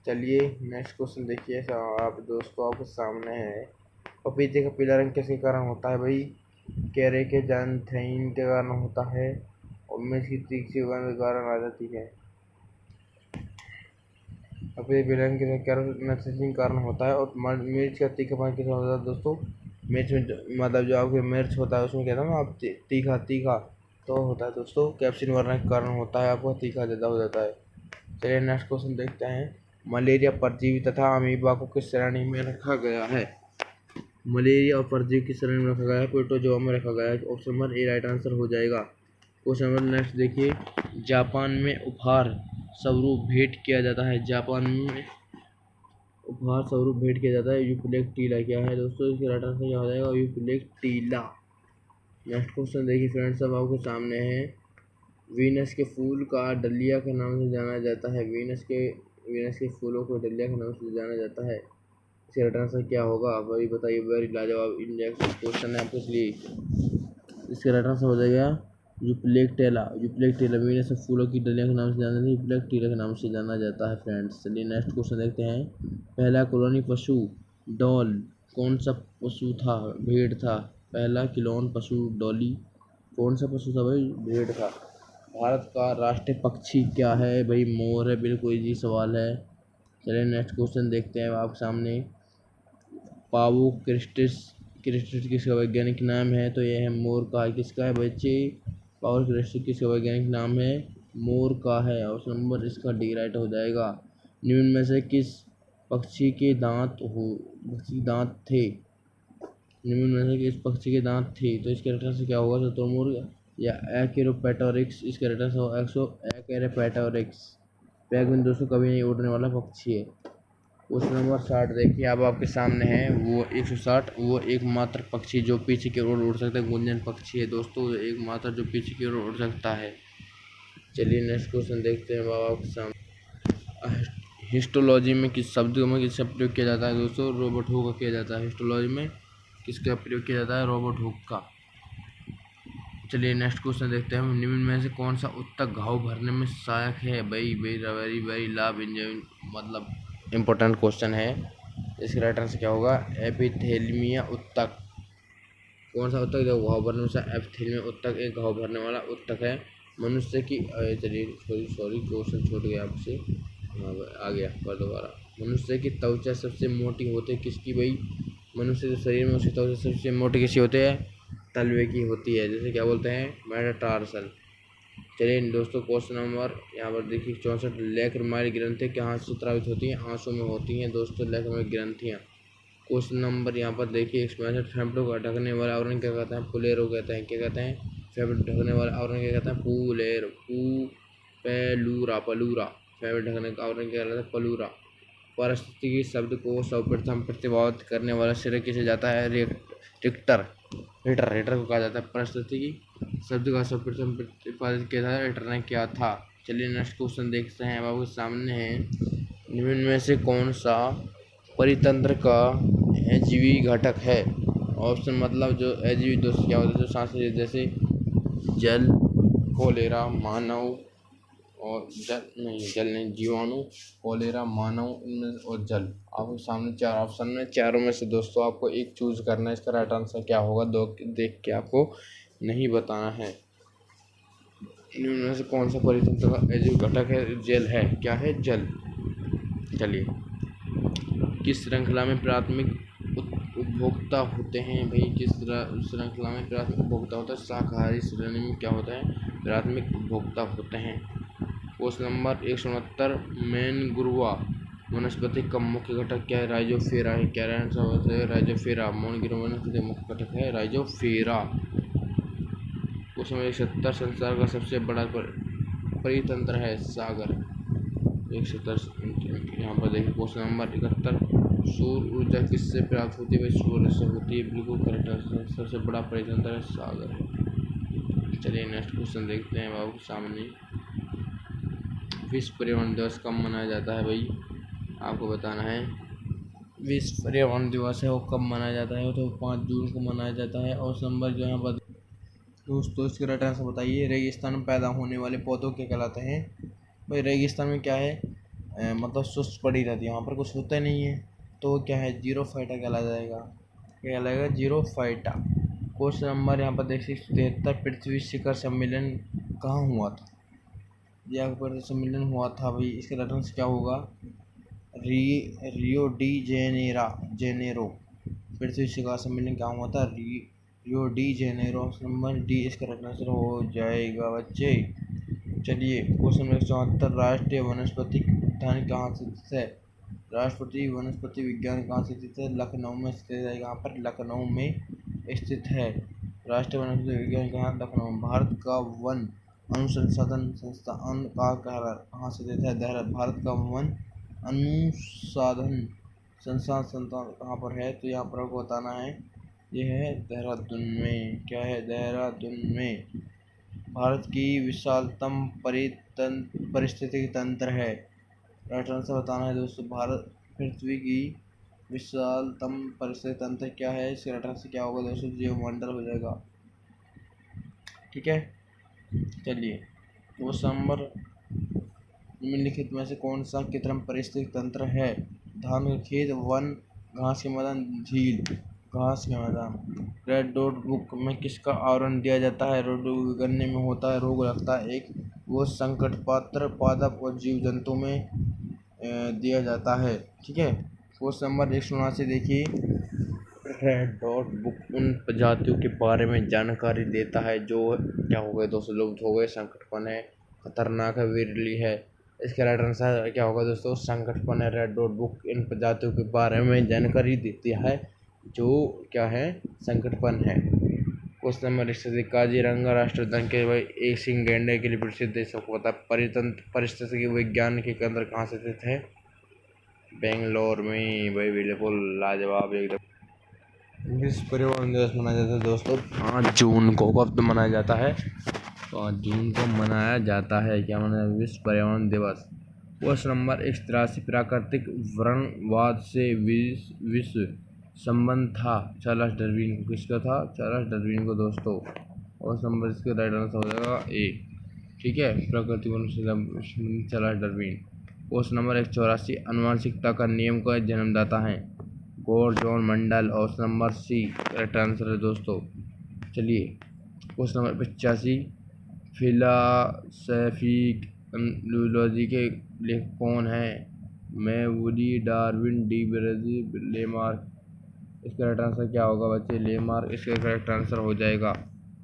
चलिए नेक्स्ट क्वेश्चन देखिए आप दोस्तों, आपके सामने है। पपीते का पीला रंग किसके कारण होता है भाई? केरे के जैंथेइन के कारण होता है, और मिर्च की तीखी सुगंध के कारण आ जाती है। पपीते पीले रंग के कारण होता है, और मिर्च का तीखापन किस होता है दोस्तों? मिर्च में मतलब जो आपके मिर्च होता है उसमें कहता हूँ आप तीखा तो होता है दोस्तों। कैप्सिन वरना के कारण होता है, आपको तीखा ज़्यादा हो जाता है। चलिए नेक्स्ट क्वेश्चन देखते हैं। मलेरिया परजीवी तथा अमीबा को किस श्रेणी में रखा गया है? मलेरिया और परजीवी की श्रेणी में रखा गया है, प्रोटोजोआ में रखा गया है। Option number A right answer हो जाएगा। क्वेश्चन नंबर नेक्स्ट देखिए, जापान में उपहार स्वरूप भेंट किया जाता है। जापान में उपहार स्वरूप भेंट किया जाता है यूपिलेक्टीला। क्या है दोस्तों? इसका राइट आंसर क्या हो जाएगा? यूपिलेक्टीला। नेक्स्ट क्वेश्चन देखिए फ्रेंड्स, सब आपके सामने है। वीनस के फूल का डलिया के नाम से जाना जाता है। वीनस के फूलों को डलिया के नाम से जाना जाता है। इसका राइट आंसर क्या होगा वही बताइए। वेरी लाजवाब इंडेक्स क्वेश्चन है आपके लिए। इसका राइट आंसर हो जाएगा यूपिलेक्टेला। यूपिलेक्टेला वीनस के फूलों की डलिया के नाम से जाना जाता है, यूपिलेक्टेला के नाम से जाना जाता है फ्रेंड्स। चलिए नेक्स्ट क्वेश्चन देखते हैं। पहला कॉलोनी पशु डॉल कौन सा पशु था? भेड़ था। पहला किलोन पशु डॉली कौन सा पशु था भाई? भेड़ था। भारत का राष्ट्रीय पक्षी क्या है भाई? मोर है। बिल्कुल इजी सवाल है। चलिए नेक्स्ट क्वेश्चन देखते हैं आप सामने। पावो क्रिस्टिस किसका वैज्ञानिक नाम है? तो यह है मोर का है। किसका है बच्चे? पावो क्रिस्टिस किसका वैज्ञानिक नाम है? मोर का है। ऑप्शन नंबर इसका डी राइट हो जाएगा। निम्न में से किस पक्षी के दांत थे? निम्न में से किस पक्षी के दांत थे? तो इसके रेफरेंस से क्या होगा? शुतुरमुर्ग या एक्रोपैटोरिक्स। इसके रेफरेंस होगा एक्रोपैटोरिक्स। पेंगुइन दोस्तों कभी नहीं उड़ने वाला पक्षी है। क्वेश्चन नंबर 60 देखिए अब आपके सामने है। वो 160 वो एकमात्र पक्षी जो पीछे की ओर उड़ सकता है गुंजन पक्षी है दोस्तों। एकमात्र जो पीछे की ओर उड़ सकता है। चलिए नेक्स्ट क्वेश्चन देखते हैं बाबा आपके सामने। हिस्टोलॉजी में किस शब्द में किसका प्रयोग किया जाता है दोस्तों? रॉबर्ट हुक का किया जाता है। हिस्टोलॉजी में किसका प्रयोग किया जाता है? रॉबर्ट हुक का। चलिए नेक्स्ट क्वेश्चन देखते हैं। निम्न में से कौन सा ऊतक घाव भरने में सहायक है? भाई वेरी वेरी लाभ इंजन मतलब इम्पोर्टेंट क्वेश्चन है। इसका राइट आंसर क्या होगा? एपिथेलियम ऊतक। कौन सा ऊतक जो घाव भरने में एपिथेलियम ऊतक एक घाव भरने वाला ऊतक है मनुष्य की। चलिए सॉरी क्वेश्चन छूट गया आपसे। हाँ आ गया पर दोबारा। मनुष्य की त्वचा सबसे मोटी होती है किसकी भाई? मनुष्य के शरीर में उसकी त्वचा सबसे मोटी किसी होती है? तलवे की होती है। जैसे क्या बोलते हैं? मेटाटार्सल। चलिए दोस्तों क्वेश्चन नंबर यहाँ पर देखिए 64। लेक्रमाइल ग्रंथियाँ कहाँ से स्रावित होती हैं? आंसू में होती हैं दोस्तों लेक्रमाइल ग्रंथियाँ। क्वेश्चन नंबर यहाँ पर देखिए 61। फेफड़ों का ढकने वाला आवरण क्या कहते हैं? पुलेरो कहते हैं। क्या कहते हैं? फेफड़े ढकने वाला आवरण क्या कहते हैं? पुलेरो पलूरा। फेफड़े ढकने का आवरण क्या कहता है? पलूरा। पारिस्थितिकी शब्द को सर्वप्रथम प्रतिपादित करने वाला श्रेय किसे जाता है? रिक्टर को कहा जाता है। पारिस्थितिकी शब्द का सर्वप्रथम प्रतिपादित किया था रिक्टर ने किया था। चलिए नेक्स्ट क्वेश्चन देखते हैं। अब आपके सामने है। निम्न में से कौन सा परितंत्र का अजीवी घटक है? ऑप्शन मतलब जो अजीवी दोस्त क्या होता है? जो सांस जैसे जल, कोलेरा, मानव और जल नहीं जीवाणु, कोलेरा, मानव इनमें और जल। आपके सामने 4 ऑप्शन में, चारों में से दोस्तों आपको एक चूज करना है। इसका राइट आंसर क्या होगा? दो देख के आपको नहीं बताना है। इनमें में से कौन सा परितंत्र का अजीव घटक है? जल है। क्या है? जल। चलिए किस श्रृंखला में प्राथमिक उपभोक्ता होते हैं भाई? किस श्रृंखला में प्राथमिक उपभोक्ता होता है? शाकाहारी श्रेणी में क्या होता है? प्राथमिक उपभोक्ता होते हैं। Question number 169। मैनग्रोवा वनस्पति का मुख्य घटक क्या है? राइजोफेरा है। क्या है? राइजोफेरा। मैनग्रोव वनस्पति का मुख्य घटक है राइजोफेरा। Question number 170। संसार का सबसे बड़ा परितंत्र है सागर। 170 यहाँ पर देखिए। Question number 71। सौर ऊर्जा किससे प्राप्त होती है भाई? सूर्य से होती है। बिल्कुल करेक्ट है। सबसे बड़ा परितंत्र है सागर है। चलिए नेक्स्ट क्वेश्चन देखते हैं आपके सामने। विश्व पर्यावरण दिवस कब मनाया जाता है भाई? आपको बताना है। विश्व पर्यावरण दिवस है वो कब मनाया जाता है? तो 5 जून को मनाया जाता है। और नंबर जो यहाँ पर दोस्तों इसके राइट आंसर बताइए। रेगिस्तान में पैदा होने वाले पौधों क्या कहलाते हैं भाई? रेगिस्तान में क्या है? मतलब सुस्त पड़ी रहती है, वहाँ पर कुछ होता नहीं है, तो क्या है? जीरोफाइटा कहला जाएगा। क्या कहलाएगा? जीरोफाइटा। क्वेश्चन नंबर यहाँ पर देखिए 73। पृथ्वी शिखर सम्मेलन कहाँ हुआ था? यहाँ पर सम्मेलन हुआ था भाई। इसका रेफरेंस क्या होगा? Rio de Janeiro. पृथ्वी शिखर सम्मेलन क्या हुआ था? Rio de Janeiro. Number D इसका रेफरेंस हो जाएगा बच्चे। चलिए क्वेश्चन नंबर 74। राष्ट्रीय वनस्पति राजधानी कहाँ स्थित है? राष्ट्रपति वनस्पति विज्ञान कहाँ स्थित है? लखनऊ में स्थित है। यहाँ पर लखनऊ में स्थित है। राष्ट्रीय वनस्पति विज्ञान कहाँ? लखनऊ। भारत का वन अनुसंधान संस्थान कहाँ स्थित है? देहरादून। भारत का वन अनुसंधान संस्थान कहाँ पर है? तो यहाँ पर आपको बताना है, यह है देहरादून में। क्या है? देहरादून में। भारत की विशालतम पारिस्थितिकी तंत्र है। राइट आंसर बताना है दोस्तों। भारत पृथ्वी की विशालतम पारिस्थितिकी तंत्र क्या है? इसका राइट आंसर क्या होगा दोस्तों? जीवमंडल हो जाएगा। ठीक है, चलिए। क्वेश्चन नंबर, निम्नलिखित में से कौन सा कृत्रिम पारिस्थितिकी तंत्र है? धान का खेत, वन, घास के मैदान, झील। घास के मैदान। रेड डॉट बुक में किसका आवरण दिया जाता है? गन्ने में होता है, रोग लगता है एक, वो संकट पात्र पादप और जीव जंतु में दिया जाता है। ठीक है, क्वेश्चन नंबर 179 देखिए। रेड डॉट बुक उन प्रजातियों के बारे में जानकारी देता है जो क्या हो गए दोस्तों? लुप्त हो गए, संकटपन है, खतरनाक है, विरली है। इसका राइट आंसर क्या होगा दोस्तों? संकटपन है। रेड डॉट बुक इन प्रजातियों के बारे में जानकारी देती है जो क्या है? संकटपन है। क्वेश्चन नंबर 1 काजीरंगा राष्ट्रीय उद्यान के एक सिंह गैंडे के लिए प्रसिद्ध है, सबको पता है। पारिस्थितिकी विज्ञान के केंद्र कहाँ से स्थित है? बेंगलोर में भाई, बिल्कुल लाजवाब एकदम। विश्व पर्यावरण दिवस मनाया जाता है दोस्तों 5 जून को। कब मनाया जाता है? 5 जून को मनाया जाता है। क्या मनाया? विश्व पर्यावरण दिवस। क्वेश्चन नंबर 183 प्राकृतिक वर्णवाद से विश्व संबंध था? चार्ल्स डार्विन को। किसका था? चार्ल्स डार्विन को दोस्तों। और नंबर इसका राइट आंसर हो जाएगा ए। ठीक है, प्राकृतिक वर्णवाद से चार्ल्स डार्विन। क्वेश्चन नंबर 184 अनुवांशिकता का नियम का जन्मदाता है? गॉड John Mendel. Option number C correct answer है दोस्तों। चलिए, क्वेश्चन नंबर 85 फिलासफिक लॉजी के लेखक कौन है? मैवुली, डार्विन, डी ब्रेजी, लेमार्क। इसका करेक्ट आंसर क्या होगा बच्चे? लेमार्क इसका करेक्ट आंसर हो जाएगा।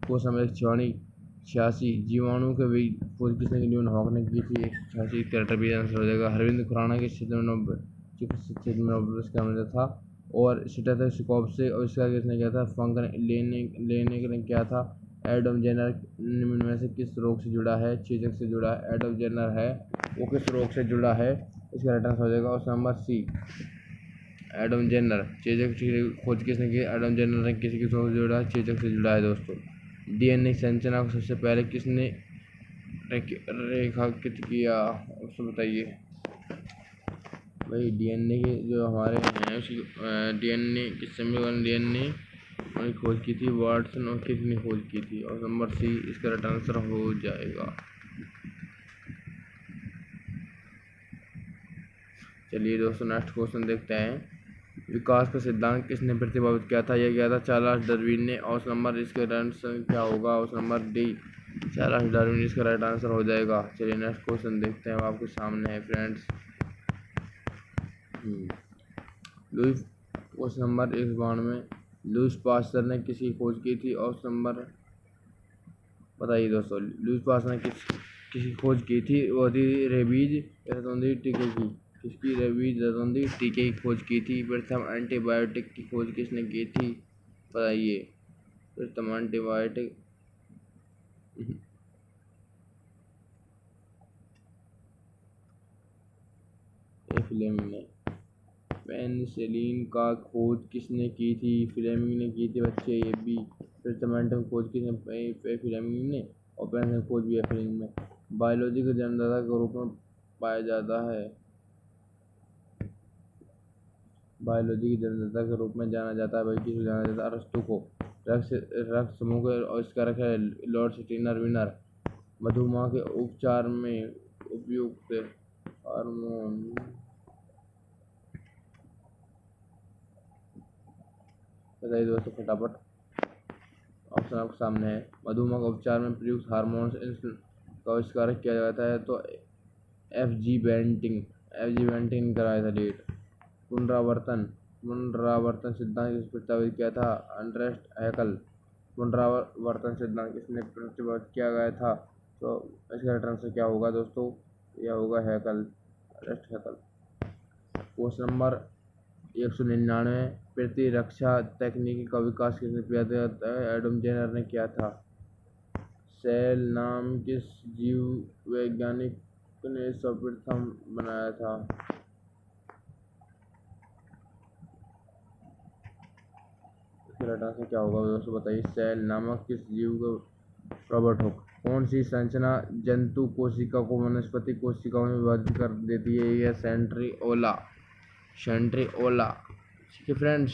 क्वेश्चन नंबर 186 जीवाणु के खोज किसने की? न्यूटन हॉक ने की थी। 186 करेक्ट भी आंसर हो जाएगा। अरविंद खुराना के क्षेत्र में नोबेल इसका मतलब था। और स्टेथोस्कोप से आविष्कार किसने किया था? फंक लेने ने किया था। एडम जेनर निम्न में से किस रोग से जुड़ा है? चेचक से जुड़ा है। एडम जेनर है वो किस रोग से जुड़ा है? इसका राइट आंसर हो जाएगा option number C Adam Jenner. चेचक की खोज किसने की? एडम जेनर ने किसी रोग से जुड़ा है? चेचक से जुड़ा है दोस्तों। डीएनए संरचना को सबसे पहले किसने रेखांकित किया? उसको बताइए भाई। डीएनए के जो हमारे हैं उसकी डीएनए किससे डीएनए उन्होंने खोज की थी? वाटसन और किसने खोज की थी? और नंबर सी इसका राइट आंसर हो जाएगा। चलिए दोस्तों, नेक्स्ट क्वेश्चन देखते हैं। विकास का सिद्धांत किसने प्रतिपादित किया था? यह किया था चार्ल्स डार्विन ने। और नंबर इसका राइट आंसर क्या होगा? और नंबर डी चार्ल्स डार्विन इसका राइट आंसर हो जाएगा। चलिए नेक्स्ट क्वेश्चन देखते हैं, आपके सामने है friends. Louis question number 192 Louis Pasteur ने किसकी खोज की थी? और नंबर बताइए दोस्तों। लुईस पास्चर ने किसकी खोज की थी? वो थी रेबीज रतौंधी टीके की। किसकी? रेबीज रतौंधी टीके की खोज की थी। प्रथम एंटीबायोटिक की खोज किसने की थी? बताइए। प्रथम एंटीबायोटिक फ्लेमिंग ने। पेनिसिलिन का खोज किसने की थी? फ्लेमिंग ने की थी बच्चे। ये भी प्रथम एंटीबायोटिक खोज किसने? फ्लेमिंग ने। और पेनिसिलिन खोज भी है फ्लेमिंग में। बायोलॉजी के जन्मदाता के रूप में पाया जाता है। बायोलॉजी के जन्मदाता के रूप में जाना जाता है भाई। किसे जाना जाता है? अरस्तु को। रक्त समूह के आविष्कारक है लॉर्ड स्टीनर विनर। मधुमेह के उपचार में उपयुक्त हार्मोन। बताइए दोस्तों फटाफट। ऑप्शन आपके सामने है। मधुमेह के उपचार में प्रयुक्त हार्मोन का आविष्कार किया जाता है तो एफ.जी. बेंटिंग कराया था डेट। पुनरावर्तन सिद्धांत किसने प्रस्तावित किया था? अर्नेस्ट हैकल। पुनरावर्तन सिद्धांत किसने प्रस्तावित किया गया था? तो इसका आंसर क्या होगा दोस्तों? यह होगा हैकल। क्वेश्चन नंबर 199, प्रतिरक्षा तकनीकी का विकास किसने किया था? एडम जेनर ने किया था। सेल नाम किस जीव वैज्ञानिक ने सर्वप्रथम बनाया था? से क्या होगा दोस्तों बताइए। सेल नामक किस जीव को रॉबर्ट हुक। कौन सी संरचना जंतु कोशिका को वनस्पति कोशिकाओं में विभाजित कर देती है? यह सेंट्रिओला। ठीक है फ्रेंड्स,